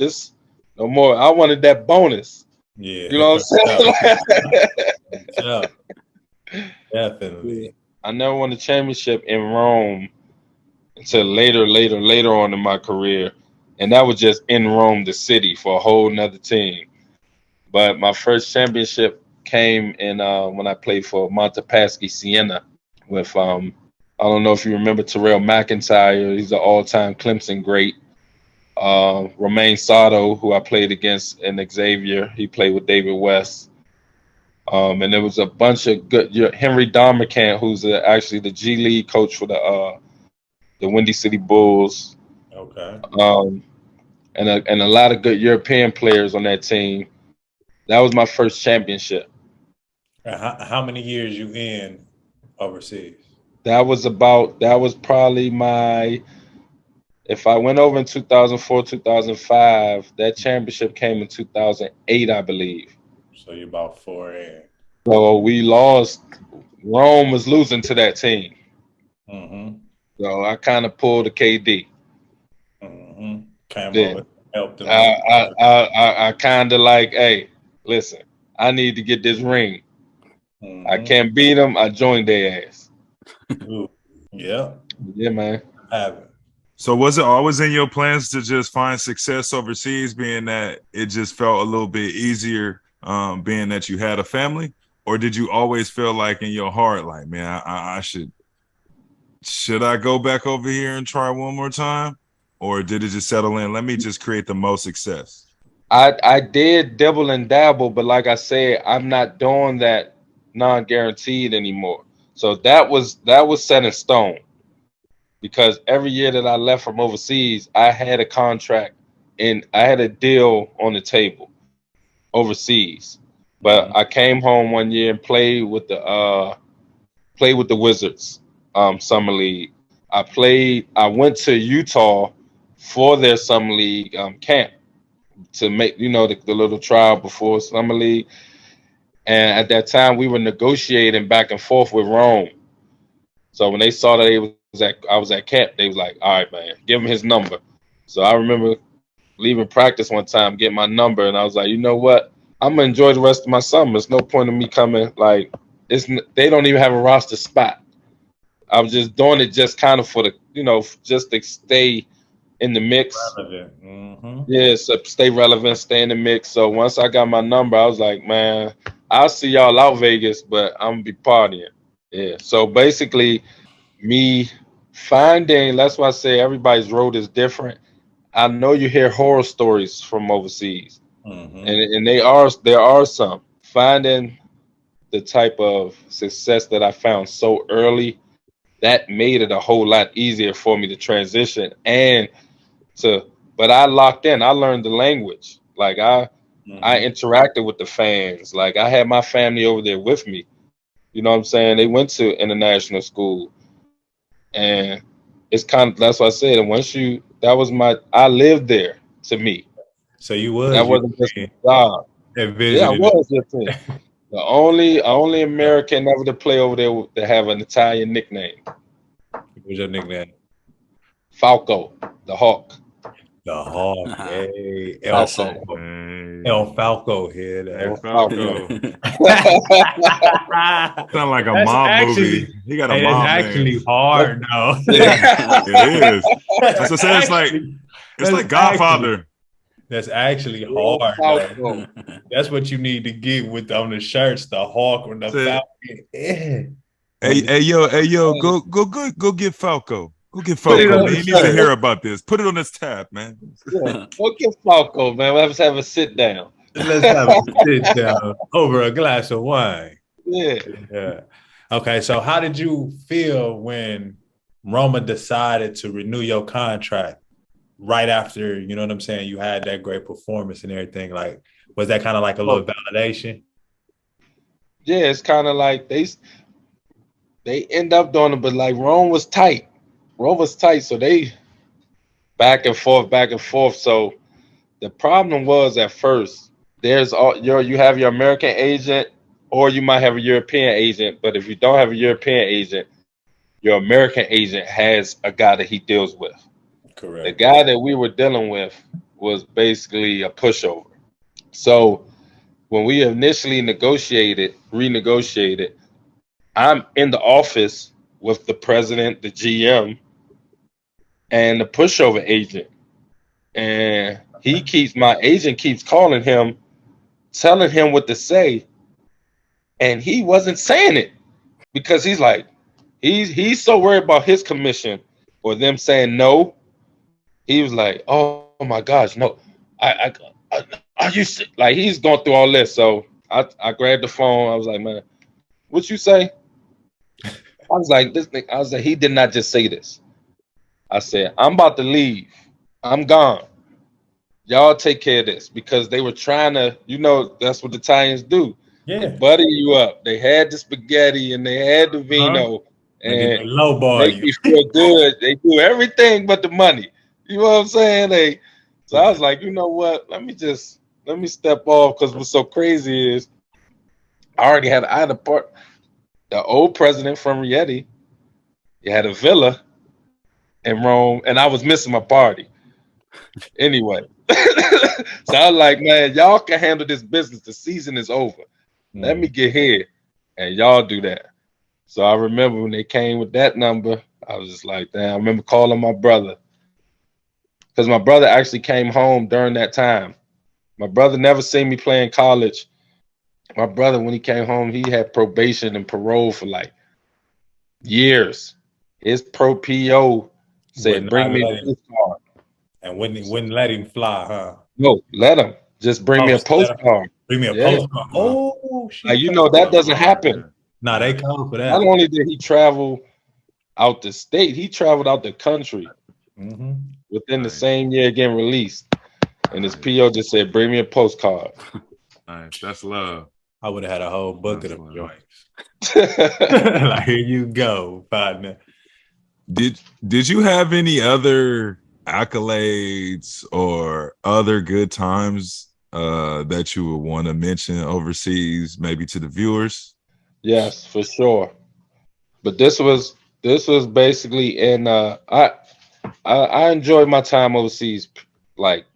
No more. I wanted that bonus. Yeah. You know what I'm saying? Yeah. Definitely. I never won a championship in Rome until later on in my career. And that was just in Rome, the city, for a whole nother team. But my first championship came in when I played for Montepaschi Siena with I don't know if you remember Terrell McIntyre. He's an all-time Clemson great. Romain Sato, who I played against in Xavier, he played with David West. And there was a bunch of good. Henry Domercant, who's actually the G League coach for the Windy City Bulls. Okay. And a lot of good European players on that team. That was my first championship. How many years you in overseas? That was probably my. If I went over in 2004, 2005, that championship came in 2008, I believe. So you're about 4 in. So we lost. Rome was losing to that team. Mm-hmm. So I kind of pulled the KD. Mm-hmm. Came Yeah. over, helped them. I kind of like, hey, listen, I need to get this ring. Mm-hmm. I can't beat them. I joined their ass. Ooh. Yeah. Yeah, man. Have it. So was it always in your plans to just find success overseas, being that it just felt a little bit easier, being that you had a family? Or did you always feel like in your heart, like, man, I should I go back over here and try one more time? Or did it just settle in? Let me just create the most success. I did dibble and dabble, but like I said, I'm not doing that non-guaranteed anymore. So that was set in stone. Because every year that I left from overseas, I had a contract and I had a deal on the table overseas. But I came home one year and played with the Wizards summer league. I went to Utah for their summer league camp to make the little trial before summer league. And at that time we were negotiating back and forth with Rome. So when they saw that I was at camp, they was like, all right, man, give him his number. So I remember leaving practice one time, getting my number, and I was like, you know what? I'm gonna enjoy the rest of my summer. There's no point in me coming. Like, they don't even have a roster spot. I was just doing it just kind of for the, just to stay in the mix. Relevant. Mm-hmm. Yeah, so stay relevant, stay in the mix. So once I got my number, I was like, man, I'll see y'all out Vegas, but I'm gonna be partying. Yeah. So basically, me finding, that's why I say everybody's road is different. I know you hear horror stories from overseas, and there are some. Finding the type of success that I found so early, that made it a whole lot easier for me to transition but I locked in. I learned the language. Like I interacted with the fans. Like I had my family over there with me. You know what I'm saying? They went to international school. And it's kind of, that's what I said. And I lived there. To me, So you was that wasn't just a job. and Yeah, I visited. was your team. The only American ever to play over there to have an Italian nickname. What was your nickname? Falco, the Hawk. The Hawk. Hey, That's it. El Falco here. Hey, Falco. Sound like a That's mob actually- movie. He got a Hey, mob that's actually name. hard, though. It is. That's what I said. It's like Godfather. That's actually hard. Falco. That's what you need to get with on the shirts, the Hawk or the Falcon. Yeah. Hey, yo, go get Falco. Go get Falco, it on man. the He needs to shirt. hear about this. Put it on this tab, man. Yeah. Go get Falco, man. Let's have a sit down. Let's have a sit down over a glass of wine. Yeah. Okay, so how did you feel when Roma decided to renew your contract right after, you know what I'm saying, you had that great performance and everything? Like, was that kind of like a little validation? Yeah, it's kind of like they end up doing it, but like Rome was tight. So they back and forth. So the problem was at first, you have your American agent, or you might have a European agent. But if you don't have a European agent, your American agent has a guy that he deals with. Correct. The guy that we were dealing with was basically a pushover. So when we initially renegotiated, I'm in the office with the president, the GM, and the pushover agent. And my agent keeps calling him, telling him what to say. And he wasn't saying it because he's like, he's so worried about his commission or them saying no. He was like, oh my gosh, no, I used to, like, he's going through all this. So I grabbed the phone. I was like, man, what you say? I was like, he did not just say this. I said, I'm about to leave. I'm gone. Y'all take care of this, because they were trying to, that's what the Italians do. Yeah. They butter you up. They had the spaghetti and they had the vino and low bar make you feel good. They do everything but the money. You know what I'm saying? So I was like, you know what? Let me step off, because what's so crazy is I had a part. The old president from Rieti, he had a villa in Rome, and I was missing my party. Anyway, so I was like, man, y'all can handle this business. The season is over. Let me get here, and y'all do that. So I remember when they came with that number, I was just like, damn. I remember calling my brother, because my brother actually came home during that time. My brother never seen me play in college. My brother, when he came home, he had probation and parole for like years. His PO said, bring me a postcard. And wouldn't let him fly, huh? No, let him. Just bring me a postcard. Bring me a postcard. Oh, shit. That doesn't happen. Nah, they come for that. Not only did he travel out the state, he traveled out the country within the same year getting released. And his PO just said, bring me a postcard. Nice. That's love. I would have had a whole book of them joints. Like, here you go, partner. Did you have any other accolades or other good times that you would want to mention overseas, maybe to the viewers? Yes, for sure. But this was basically in I enjoyed my time overseas. Like,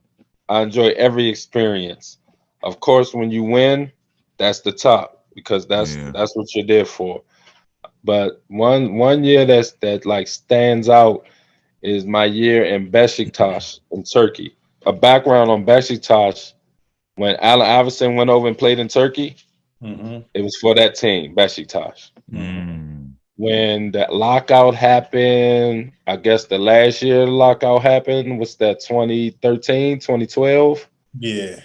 I enjoy every experience. Of course, when you win, that's the top, because that's what you're there for. But one year that like stands out is my year in Beşiktaş in Turkey. A background on Beşiktaş: when Allen Iverson went over and played in Turkey, it was for that team, Beşiktaş. When that lockout happened, I guess the last year the lockout happened, was that 2013, 2012? Yeah.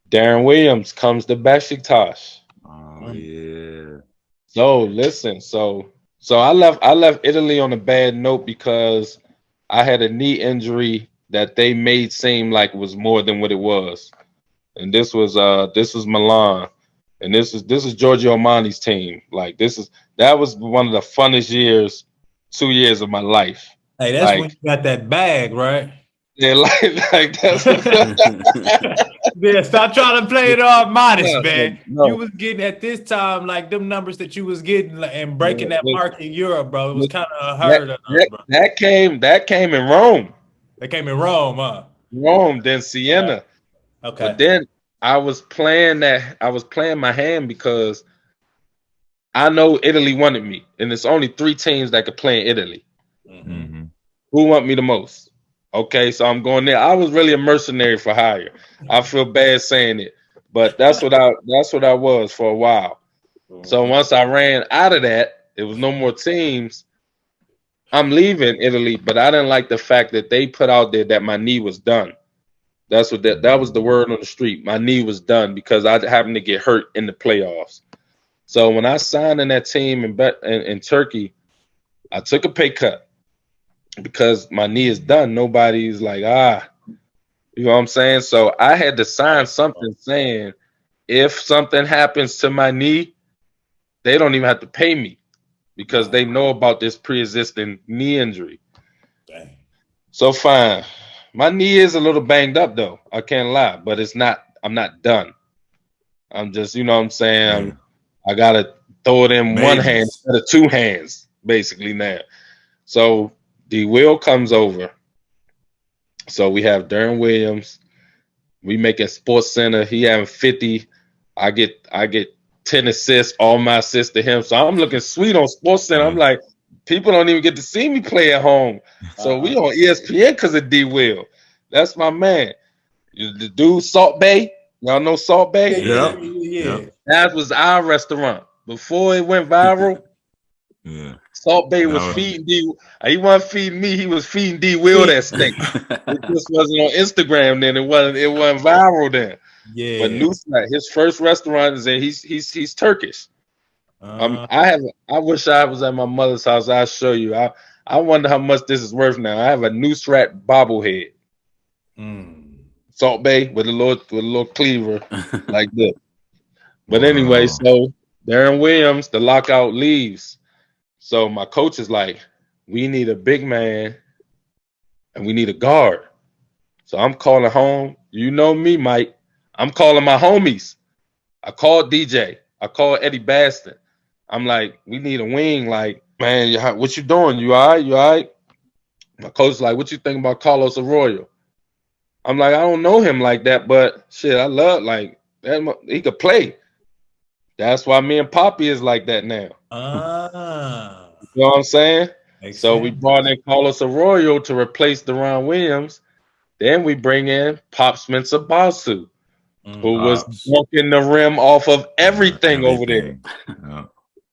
Darren Williams comes to Beşiktaş. Oh yeah. So listen, so I left Italy on a bad note because I had a knee injury that they made seem like it was more than what it was. And this was Milan. And this is Giorgio Armani's team. Like, that was one of the funnest years 2 years of my life. Hey, that's when you got that bag, right? Yeah, like that's Yeah, stop trying to play it all modest, man. no. You was getting at this time like them numbers that you was getting and breaking that mark in Europe, bro. It was kind of unheard of, bro. That came in Rome. They came in Rome, huh? Rome, then Siena. Okay. But then I was playing my hand because I know Italy wanted me, and it's only 3 teams that could play in Italy. Mm-hmm. Who want me the most? Okay, so I'm going there. I was really a mercenary for hire. I feel bad saying it, but that's what I was for a while. So once I ran out of that, there was no more teams. I'm leaving Italy, but I didn't like the fact that they put out there that my knee was done. That's what that was the word on the street. My knee was done because I happened to get hurt in the playoffs. So when I signed in that team in Turkey, I took a pay cut because my knee is done. Nobody's like, you know what I'm saying? So I had to sign something saying if something happens to my knee, they don't even have to pay me because they know about this pre-existing knee injury. Dang. So fine. My knee is a little banged up though. I can't lie, but I'm not done. I'm just, you know what I'm saying? I gotta throw it in one hand instead of 2 hands, basically now. So the Will comes over. So we have Darren Williams. We making Sports Center. He having 50. I get 10 assists, all my assists to him. So I'm looking sweet on Sports Center. I'm like, people don't even get to see me play at home. So we on ESPN because of D Will. That's my man. The dude Salt Bay. Y'all know Salt Bay? Yeah. That was our restaurant. Before it went viral, Salt Bay was feeding D. He wasn't feeding me, he was feeding D Will that steak. It just wasn't on Instagram then. It wasn't viral then. Yeah. But Nusrat, his first restaurant is in he's Turkish. I wish I was at my mother's house. I'll show you. I wonder how much this is worth now. I have a Nusrat bobblehead. Salt Bay with a little cleaver like this. But anyway, so Darren Williams, the lockout leaves. So my coach is like, we need a big man and we need a guard. So I'm calling home. You know me, Mike. I'm calling my homies. I called DJ. I called Eddie Baston. I'm like, we need a wing. Like, man, what you doing? You all right? You all right? My coach is like, what you think about Carlos Arroyo? I'm like, I don't know him like that, but shit, I love like that. He could play. That's why me and Poppy is like that now. You know what I'm saying? So we brought in Carlos Arroyo to replace Deron Williams. Then we bring in Pop Spencer Basu, who was dunking the rim off of everything over there.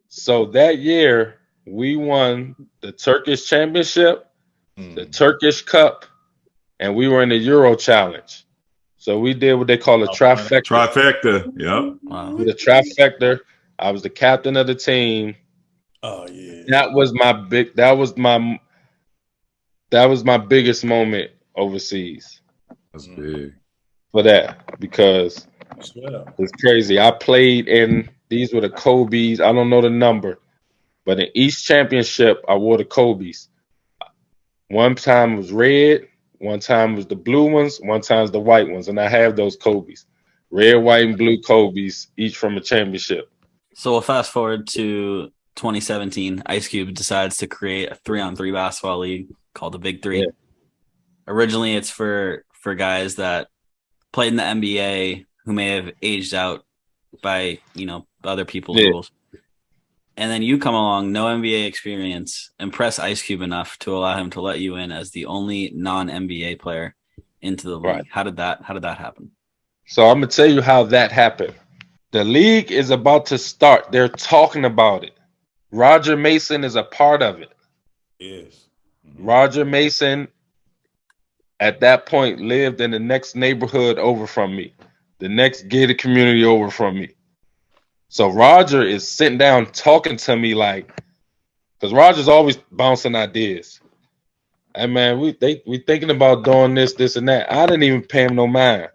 So that year, we won the Turkish Championship, the Turkish Cup, and we were in the Euro Challenge. So we did what they call a trifecta. Yep. Wow. The trifecta. I was the captain of the team. Oh yeah. That was my biggest moment overseas. That's big. For that, because it's crazy. I played in, these were the Kobe's. I don't know the number, but in each championship, I wore the Kobe's. One time it was red, one time it was the blue ones, one time it was the white ones, and I have those Kobe's. Red, white, and blue Kobe's, each from a championship. So we'll fast forward to 2017. Ice Cube decides to create a 3-on-3 basketball league called the Big Three. Yeah. Originally, it's for guys that played in the NBA who may have aged out by, other people's rules. And then you come along, no NBA experience, impress Ice Cube enough to allow him to let you in as the only non-NBA player into the league. Right. How did that happen? So I'm gonna tell you how that happened. The league is about to start. They're talking about it. Roger Mason is a part of it. Yes. Roger Mason at that point lived in the next neighborhood over from me, the next gated community over from me. So Roger is sitting down talking to me like, because Roger's always bouncing ideas. Hey man, we thinking about doing this and that. I didn't even pay him no mind.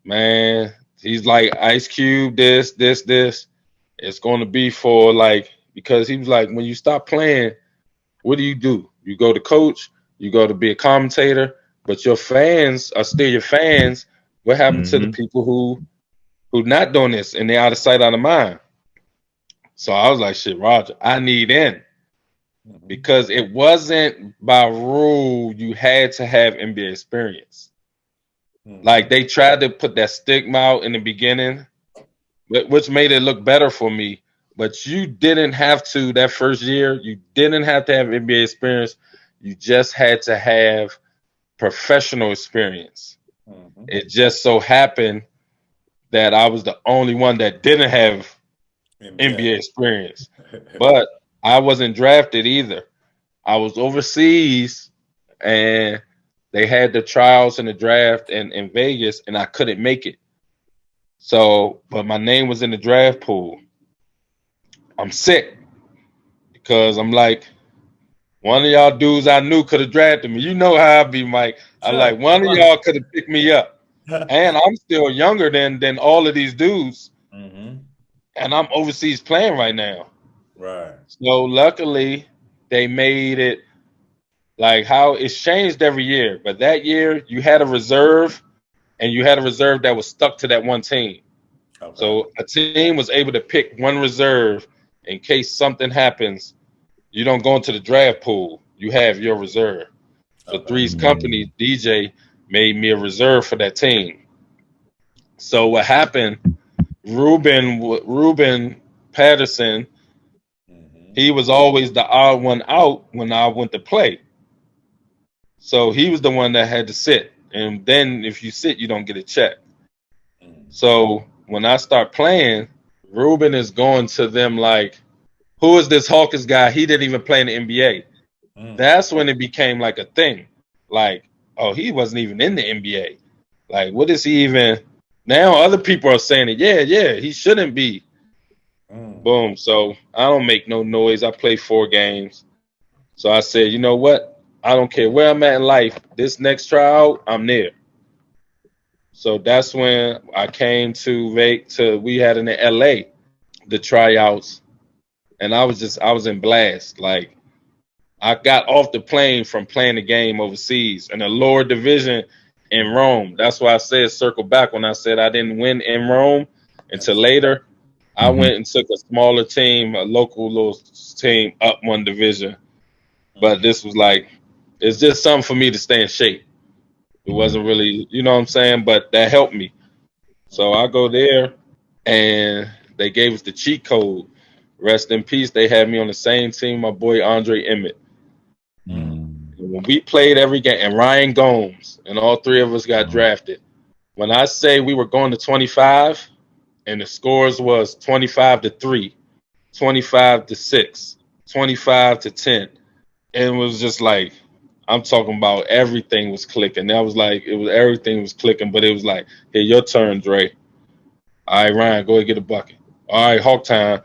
Man, he's like, Ice Cube, this. It's going to be for like, because he was like, when you stop playing, what do? You go to coach, you go to be a commentator, but your fans are still your fans. What happened to the people who not doing this and they're out of sight, out of mind? So I was like, shit, Roger, I need in. Because it wasn't by rule you had to have NBA experience. Like they tried to put that stigma out in the beginning, which made it look better for me. But you didn't have to that first year. You didn't have to have NBA experience. You just had to have professional experience. It just so happened that I was the only one that didn't have NBA experience. But I wasn't drafted either. I was overseas and they had the trials and the draft in Vegas and I couldn't make it. So, but my name was in the draft pool. I'm sick because I'm like, one of y'all dudes I knew could have drafted me. You know how I be, Mike. I like one of y'all could have picked me up. And I'm still younger than all of these dudes. And I'm overseas playing right now. Right. So luckily they made it like how it's changed every year. But that year you had a reserve and you had a reserve that was stuck to that one team. Okay. So a team was able to pick one reserve in case something happens. You don't go into the draft pool. You have your reserve. So Three's company, DJ, made me a reserve for that team. So what happened, Ruben Patterson, he was always the odd one out when I went to play. So he was the one that had to sit. And then if you sit, you don't get a check. So when I start playing, Ruben is going to them like, who is this Hawkins guy? He didn't even play in the NBA. That's when it became like a thing. Like, oh, he wasn't even in the NBA. Like, what is he even? Now other people are saying it. Yeah, he shouldn't be. Boom. So I don't make no noise. I play 4 games. So I said, you know what? I don't care where I'm at in life. This next tryout, I'm there. So that's when I came to we had in LA the tryouts, and I was in blast. Like I got off the plane from playing the game overseas in the lower division in Rome. That's why I said circle back when I said I didn't win in Rome until later. I went and took a smaller team, a local little team up one division. But this was like, it's just something for me to stay in shape. It wasn't really, you know what I'm saying? But that helped me. So I go there and they gave us the cheat code. Rest in peace. They had me on the same team, my boy Andre Emmett. When we played every game, and Ryan Gomes, and all 3 of us got drafted. When I say we were going to 25, and the scores was 25-3, 25-6, 25-10, and it was just like, I'm talking about everything was clicking. That was like, everything was clicking, but it was like, hey, your turn, Dre. All right, Ryan, go ahead, get a bucket. All right, Hawk time.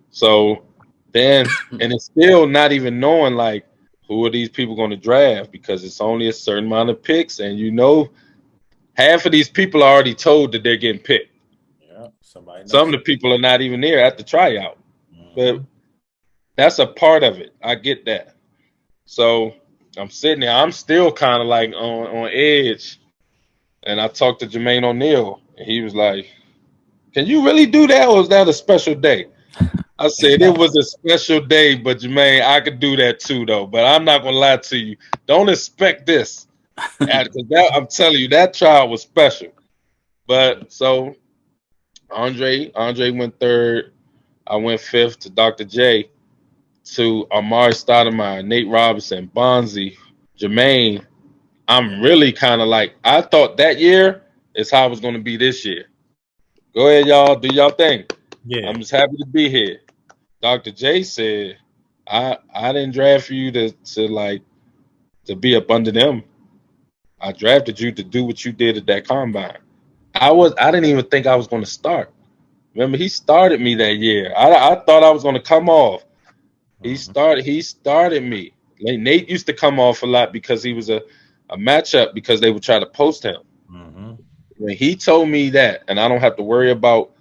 So then, and it's still not even knowing like who are these people going to draft because it's only a certain amount of picks, and you know, half of these people are already told that they're getting picked. Yeah, some of the people are not even there at the tryout, but that's a part of it. I get that. So I'm sitting there. I'm still kind of like on edge, and I talked to Jermaine O'Neal, and he was like, "Can you really do that, or is that a special day?" I said it was a special day, but Jermaine, I could do that too, though. But I'm not gonna lie to you. Don't expect this, because I'm telling you that trial was special. But so Andre went 3rd. I went 5th to Dr. J, to Amari Stoudemire, Nate Robinson, Bonzi, Jermaine. I'm really kind of like, I thought that year is how it was going to be this year. Go ahead, y'all. Do y'all thing. Yeah. I'm just happy to be here. Dr. J said, I didn't draft you to be up under them. I drafted you to do what you did at that combine. I didn't even think I was going to start. Remember, he started me that year. I thought I was going to come off. He started me. Like Nate used to come off a lot because he was a matchup because they would try to post him. When he told me that, and I don't have to worry about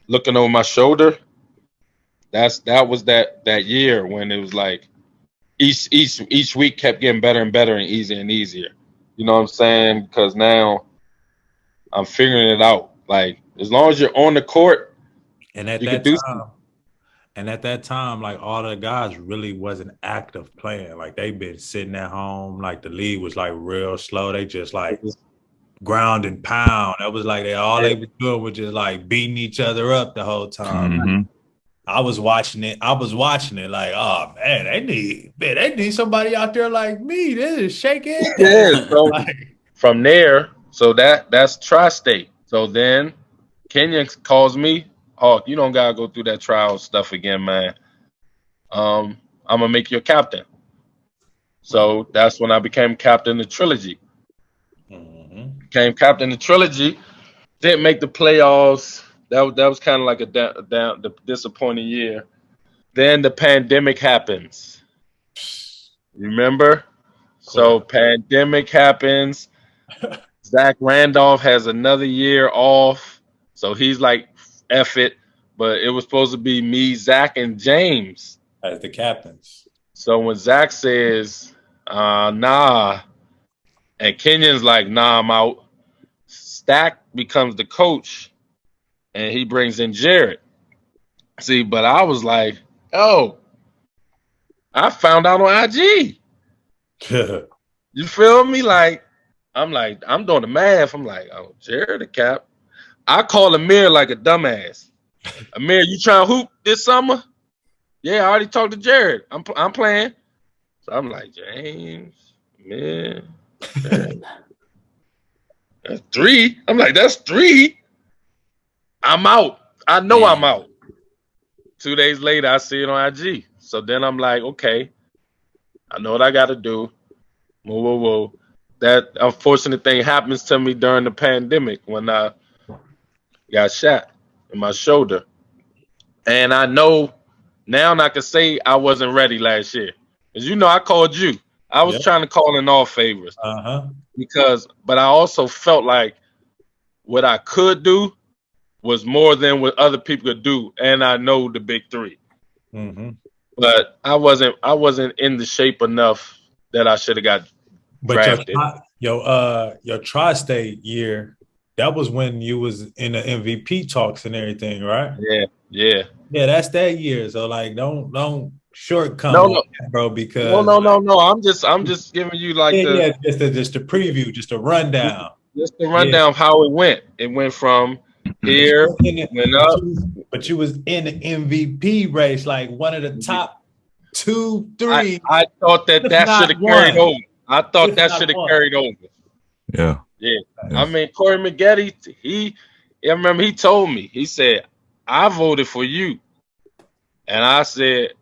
looking over my shoulder, that was that year when it was like each week kept getting better and better and easier and easier. You know what I'm saying? Because now I'm figuring it out. Like, as long as you're on the court, and at you that can do time, like all the guys really wasn't active playing. Like they've been sitting at home. Like the league was like real slow. They just like ground and pound. That was like they was doing was just like beating each other up the whole time. Mm-hmm. I was watching it like, oh man, they need somebody out there like me. This is shaking. Yeah, so from there, so that's tri-state. So then Kenyon calls me, Hawk, you don't gotta go through that trial stuff again, man. I'm gonna make you a captain. So that's when I became captain of Trilogy. Became captain of Trilogy. Didn't make the playoffs. That was kind of like a disappointing year. Then the pandemic happens. Remember? So pandemic happens. Zach Randolph has another year off. So he's like, F it. But it was supposed to be me, Zach, and James as the captains. So when Zach says, nah, and Kenyon's like, nah, I'm out, Stack becomes the coach and he brings in Jared. See, but I was like, oh, I found out on IG. You feel me? Like, I'm doing the math. I'm like, oh, Jared the cap. I call Amir like a dumbass. Amir, you trying to hoop this summer? Yeah, I already talked to Jared. I'm playing. So I'm like, James, man, that's 3. I'm like, that's 3. I'm out. I know I'm out. 2 days later, I see it on IG. So then I'm like, okay, I know what I got to do. Whoa. That unfortunate thing happens to me during the pandemic when I got shot in my shoulder. And I know now I can say I wasn't ready last year. As you know, I called you. I was trying to call in all favors. But I also felt like what I could do was more than what other people could do. And I know the big 3. But I wasn't in the shape enough that I should have got drafted. Your tri-state year, that was when you was in the MVP talks and everything, right? Yeah. That's that year. So like, don't shortcome bro. Because no. I'm just giving you like just a preview, just a rundown. Just a rundown of how it went. It went from here, went up. But you was in the MVP race, like one of the top 2, 3. I thought that should have carried over. I thought that should have carried over. Yeah. I mean, Corey McGetty, I remember he told me, he said, I voted for you. And I said,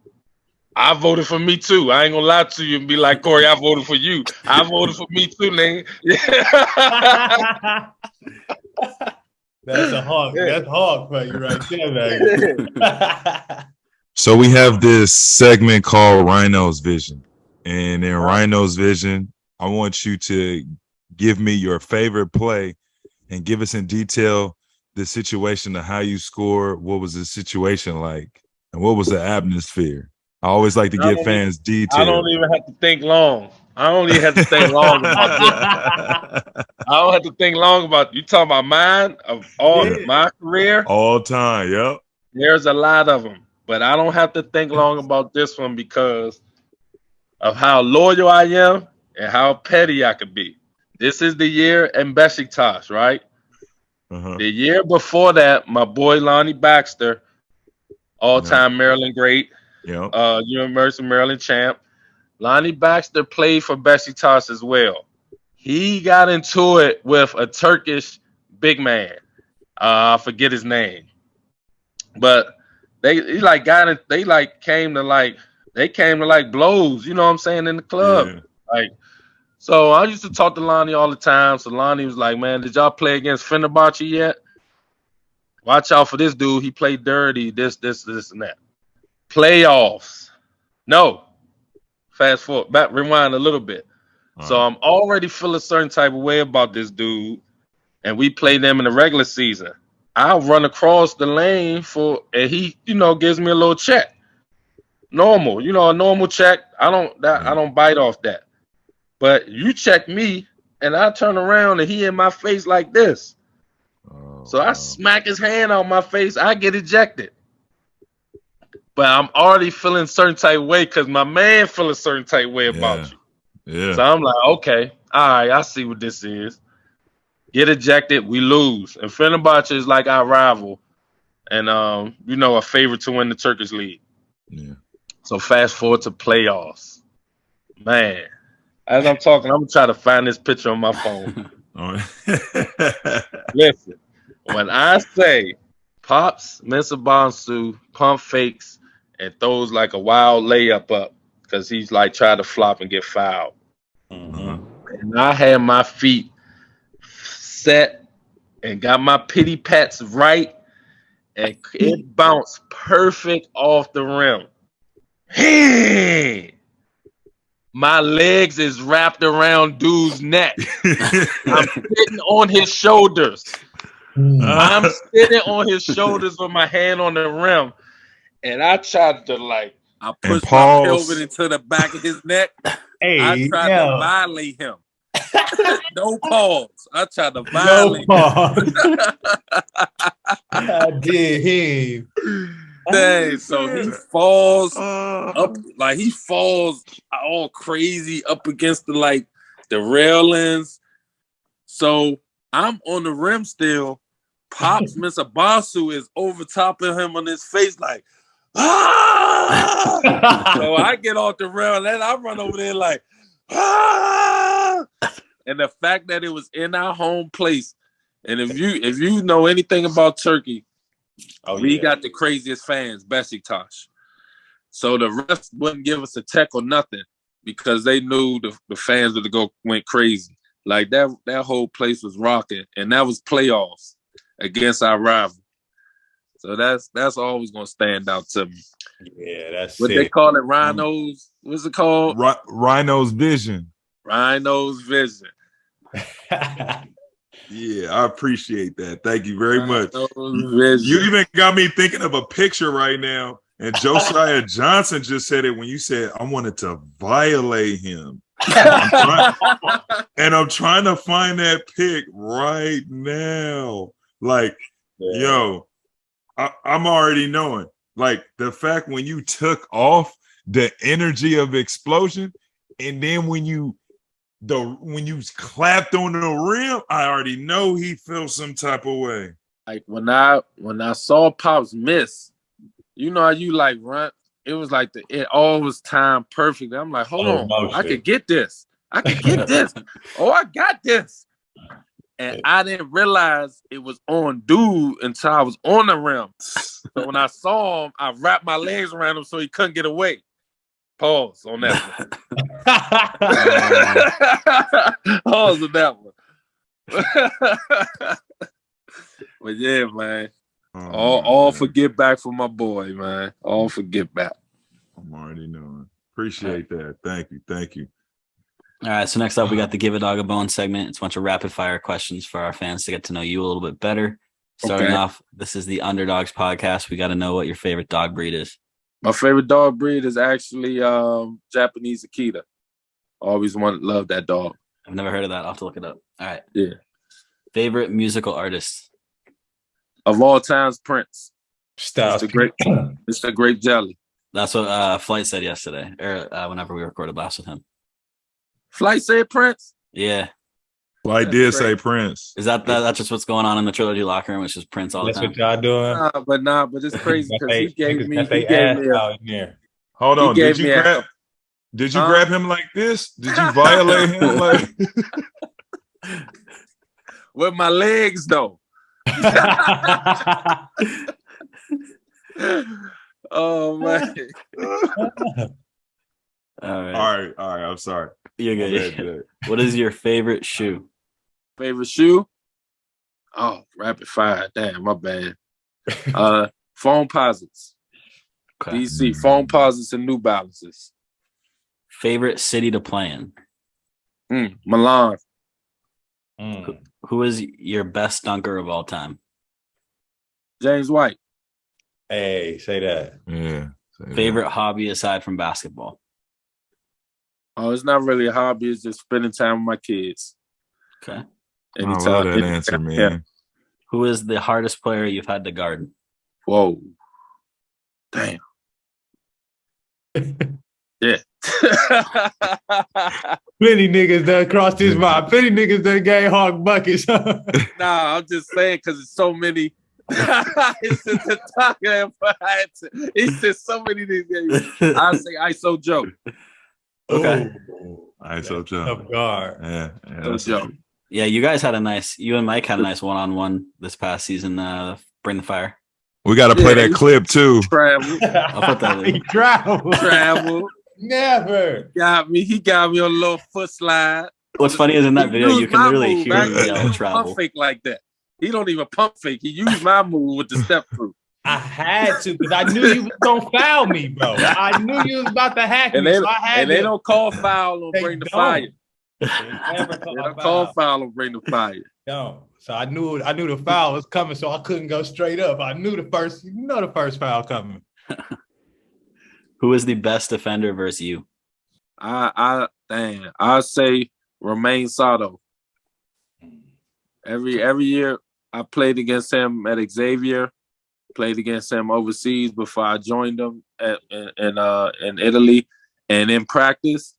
I voted for me too. I ain't gonna lie to you and be like, Corey, I voted for you. I voted for me too, nigga. That's a hawk. That's hawk for you right there, man. So we have this segment called Rhino's Vision. And in Rhino's Vision, I want you to give me your favorite play and give us in detail the situation of how you scored. What was the situation like? And what was the atmosphere? I always like to give fans detail. I don't even have to think long. I don't even have to think long about this. I don't have to think long about you talking about mine of all my career. All time, yep. There's a lot of them, but I don't have to think long about this one because of how loyal I am and how petty I could be. This is the year in Besiktas, right? The year before that, my boy Lonnie Baxter, all-time Maryland great, University of Maryland champ. Lonnie Baxter played for Besiktas as well. He got into it with a Turkish big man. I forget his name, but they came to like blows. You know what I'm saying, in the club, like. So I used to talk to Lonnie all the time. So Lonnie was like, man, did y'all play against Fenerbahce yet? Watch out for this dude. He played dirty, this, and that. Playoffs. No. Fast forward. Rewind a little bit. So I'm already feeling a certain type of way about this dude. And we played them in the regular season. I'll run across the lane and he, gives me a little check. Normal, a normal check. I don't bite off that. But you check me, and I turn around and he in my face like this. So I smack his hand out my face. I get ejected. But I'm already feeling a certain type way because my man feel a certain type way about you. Yeah. So I'm like, okay, all right, I see what this is. Get ejected, we lose. And Fenerbahce is like our rival. And a favorite to win the Turkish League. Yeah. So fast forward to playoffs. Man. As I'm talking, I'm gonna try to find this picture on my phone. Listen, when I say Pops Mensah pump fakes and throws like a wild layup up because he's like trying to flop and get fouled. Mm-hmm. And I had my feet set and got my pity pats right, and it bounced perfect off the rim. Hey! My legs is wrapped around dude's neck. I'm sitting on his shoulders. I'm sitting on his shoulders with my hand on the rim. And I tried to I pushed my pelvis into the back of his neck. Hey, I tried to violate him. No pause. I tried to violate him. I did him. Dang, so he falls up, like he falls all crazy up against the railings. So I'm on the rim still. Pops Mensah is over top of him on his face like, ah! So I get off the rim and then I run over there like, ah! And the fact that it was in our home place, and if you know anything about Turkey, we got the craziest fans, Besiktas. So the refs wouldn't give us a tech or nothing because they knew the fans went crazy. Like that whole place was rocking, and that was playoffs against our rival. So that's always gonna stand out to me. Yeah, that's what they call it, Rhinos. What's it called? Rhino's Vision. Rhino's Vision. Yeah, I appreciate that. Thank you very much. You even got me thinking of a picture right now. And Josiah Johnson just said it when you said, I wanted to violate him. I'm trying to find that pic right now. Like, yo, I'm already knowing. Like, the fact when you took off the energy of explosion, and then when you clapped on the rim, I already know he felt some type of way. Like when I saw Pops miss, you know how you run. It was like it all was timed perfectly. I'm like, hold on, motion. I could get this. I could get this. Oh, I got this. And I didn't realize it was on dude until I was on the rim. So when I saw him, I wrapped my legs around him so he couldn't get away. Pause on that one. Pause on that one. But yeah, man. All for get back for my boy, man. All for get back. I'm already knowing. Appreciate that. Thank you. Thank you. All right. So next up, we got the Give a Dog a Bone segment. It's a bunch of rapid fire questions for our fans to get to know you a little bit better. Starting off, this is the Underdogs podcast. We got to know what your favorite dog breed is. My favorite dog breed is actually Japanese Akita. Always love that dog. I've never heard of that. I'll have to look it up. All right. Yeah. Favorite musical artist? Of all times, Prince. Stop. It's the Grape Jelly. That's what Flight said yesterday, or whenever we recorded last with him. Flight said Prince? Yeah. Flight did say Prince. Is that's just what's going on in the trilogy locker room? It's just Prince all the time. That's what y'all doing? But it's crazy because he gave me out here. Hold on. Did you grab him like this? Did you violate him like with my legs though? Oh man. All right. I'm sorry. You're good. What is your favorite shoe? Favorite shoe? Oh, rapid fire. Damn, my bad. Foam Posits. Okay. DC, Foam Posits and New Balances. Favorite city to play in? Milan. Who is your best dunker of all time? James White. Hey, say that. Yeah. Favorite hobby aside from basketball? Oh, it's not really a hobby. It's just spending time with my kids. Okay. I love that answer, man. Yeah. Who is the hardest player you've had to guard? Whoa. Damn. Yeah. Plenty niggas done crossed his mind. Plenty niggas done gave Hawk buckets. Nah, I'm just saying because it's so many. It's just a talking. It's just so many niggas. I say ISO Joe. Okay. ISO Joe. Tough guard. Yeah. That's Joe. Yeah, you and Mike had a nice one-on-one this past season. Bring the fire. We got to play that clip too. Travel. I'll put that in. He travel. Never. He got me on a little foot slide. What's funny is in that video, you can literally hear him yell travel. Pump fake like that. He don't even pump fake. He used my move with the step through. I had to because I knew you was gonna foul me, bro. I knew you was about to hack me. They don't call foul on Bring the Fire. They don't call foul on Bring the Fire. No. So I knew the foul was coming, so I couldn't go straight up. I knew the first foul coming. Who is the best defender versus you? I say Romain Sato. Every year I played against him at Xavier, played against him overseas before I joined him in Italy, and in practice,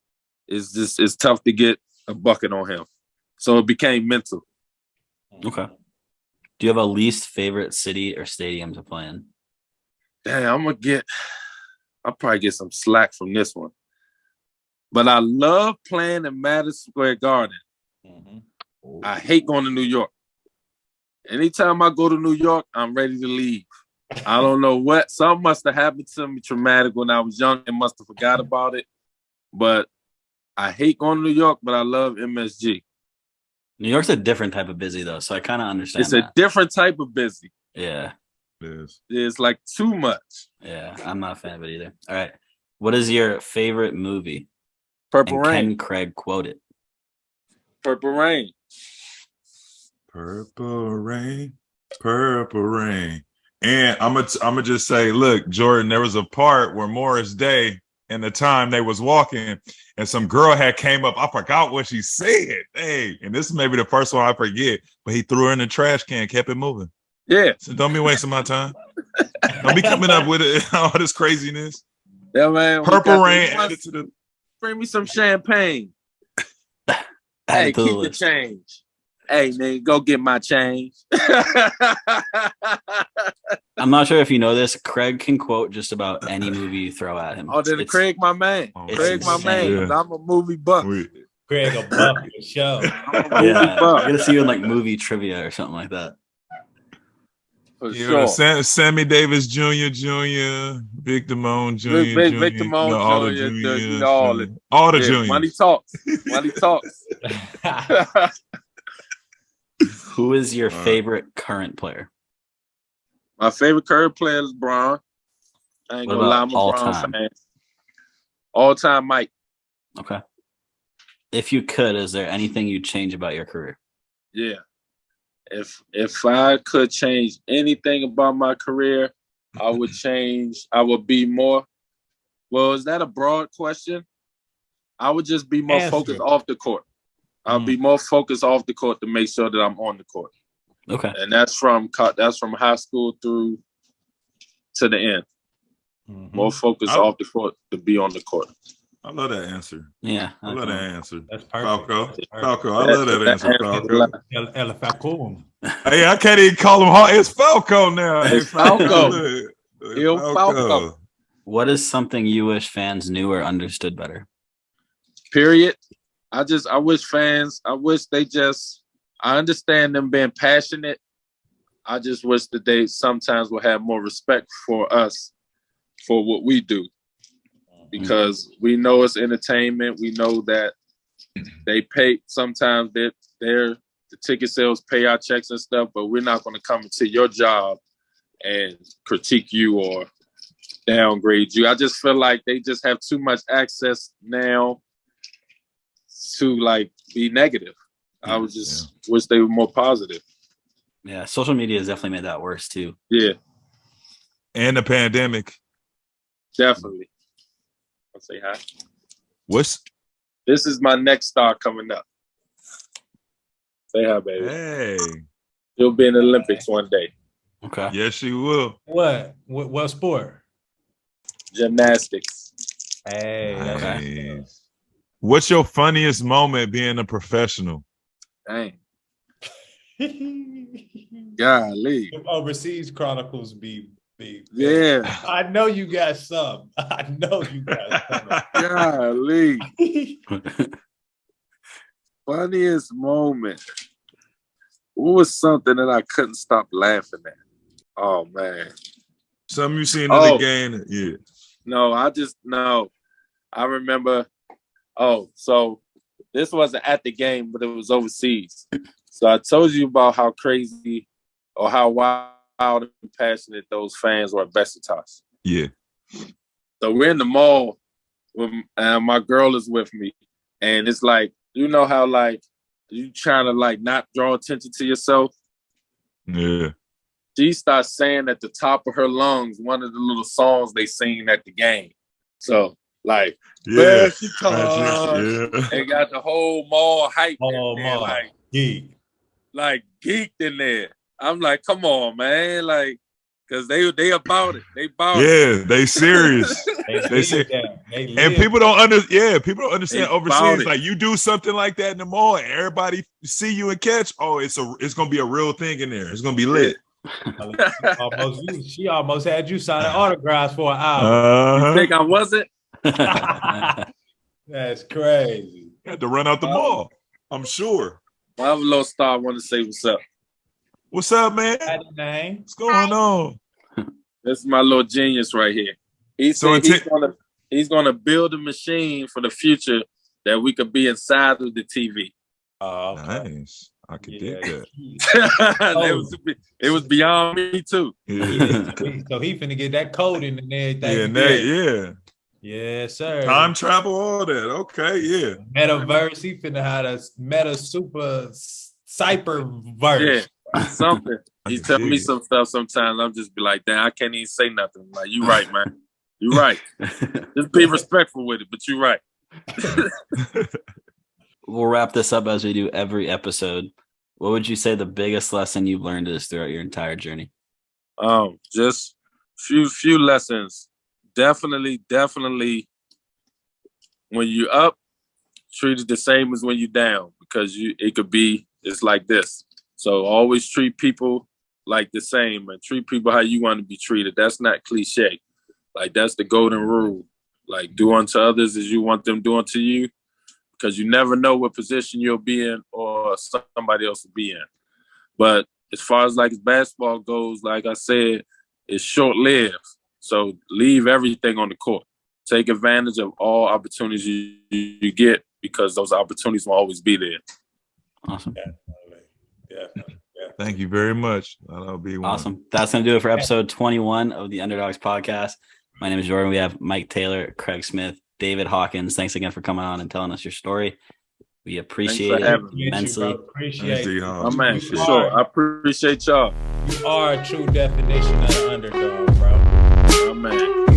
it's tough to get a bucket on him. So it became mental. Okay. Do you have a least favorite city or stadium to play in? Damn, I'll probably get some slack from this one. But I love playing in Madison Square Garden. Mm-hmm. I hate going to New York. Anytime I go to New York, I'm ready to leave. I don't know what. Something must have happened to me traumatic when I was young and must have forgot about it. But I hate going to New York, but I love MSG. New York's a different type of busy, though, so I kind of understand It's a different type of busy. Yeah. It is. It's like too much. Yeah, I'm not a fan of it either. All right. What is your favorite movie? Purple Rain. Can Craig quote it? Purple Rain. Purple rain, purple rain. And I'm gonna just say, look, Jordan, there was a part where Morris Day and the time they was walking and some girl had came up. I forgot what she said. Hey, and this is maybe the first one I forget, but he threw her in the trash can, kept it moving. Yeah. So don't be wasting my time. Don't be coming up with it, all this craziness. Yeah, man. Purple rain added to the. Bring me some champagne. Hey, keep the change. Hey, nigga, go get my change. I'm not sure if you know this. Craig can quote just about any movie you throw at him. Oh, then Craig, my man. Craig, my man. Yeah. I'm a movie buff. Craig, a buff for sure. Yeah, I'm gonna see you in like movie trivia or something like that. For sure. Sammy Davis Jr., Vic Damone Jr., Vic Damone all Jr., all the juniors. Money talks. Money talks. Who is your favorite current player? My favorite current player is Bron. I ain't gonna lie, I'm a Bron fan. All time, Mike. Okay. If you could, is there anything you'd change about your career? Yeah. If I could change anything about my career, I would be more. Well, is that a broad question? I would just be more focused off the court. I'll be more focused off the court to make sure that I'm on the court. Okay. And that's from high school through to the end. Mm-hmm. More focused off the court to be on the court. I love that answer. Yeah. I love that answer. That's perfect. Falco. I love that answer, Falco. El Falcon. Hey, I can't even call him. It's Falco now. It's Falco. Falco. What is something you wish fans knew or understood better? Period. I understand them being passionate. I just wish that they sometimes would have more respect for us, for what we do. Because we know it's entertainment. We know that they pay, sometimes the ticket sales pay our checks and stuff, but we're not going to come into your job and critique you or downgrade you. I just feel like they just have too much access now to like be negative. I would just wish they were more positive. Yeah, social media has definitely made that worse too. Yeah, And the pandemic. definitely. I'll say hi. This is my next star coming up. Say hi, baby. Hey. You'll be in the Olympics one day. Okay. Yes, she will. What sport? Gymnastics. Hey. Nice. What's your funniest moment being a professional? Dang. Golly. Overseas chronicles be. Yeah. I know you got some. I know you got some. Golly. Funniest moment. What was something that I couldn't stop laughing at? Oh man. Something you seen in the game. Yeah. No, I remember. So this wasn't at the game, but it was overseas. So I told you about how crazy or how wild and passionate those fans were at Besiktas. Yeah. So we're in the mall, and my girl is with me, and it's like, you know how like you trying to like not draw attention to yourself. Yeah. She starts saying at the top of her lungs one of the little songs they sing at the game. So like, yeah, she and got the whole mall hype. Like geek. Like geeked in there. I'm like, come on, man. Like, cause they about it. They about it. Yeah, they serious. they serious. And people don't understand overseas. Like you do something like that in the mall and everybody see you and catch, it's gonna be a real thing in there. It's gonna be lit. She almost had you signing autographs for an hour. You think I wasn't? That's crazy. Had to run out the mall. I'm sure. My other little star want to say what's up. What's up, man? What's going on? This is my little genius right here. He said he's gonna build a machine for the future that we could be inside of the TV. Oh, okay. Nice. I could dig that. It was beyond me too. Yeah. So he finna get that code in and everything. Yeah. Yes, sir. Time travel, all that. Okay, yeah. Metaverse. He finna have a meta super cyberverse. Yeah, something. He tell me some stuff sometimes. I'm just be like, damn, I can't even say nothing. Like, you right, man. You right. Just be respectful with it, but you right. We'll wrap this up as we do every episode. What would you say the biggest lesson you've learned is throughout your entire journey? Just few lessons. Definitely, when you up, treat it the same as when you down, because it's like this. So always treat people like the same and treat people how you want to be treated. That's not cliche. Like, that's the golden rule. Like, do unto others as you want them doing to you, because you never know what position you'll be in or somebody else will be in. But as far as like basketball goes, like I said, it's short-lived. So leave everything on the court. Take advantage of all opportunities you get, because those opportunities will always be there. Awesome. Yeah. Thank you very much. That'll be one. Awesome. That's going to do it for episode 21 of the Underdogs podcast. My name is Jordan. We have Mike Taylor, Craig Smith, David Hawkins. Thanks again for coming on and telling us your story. We appreciate it immensely. Appreciate it. Oh, man, for sure. I appreciate y'all. You are a true definition of an underdog, bro. Oh, man.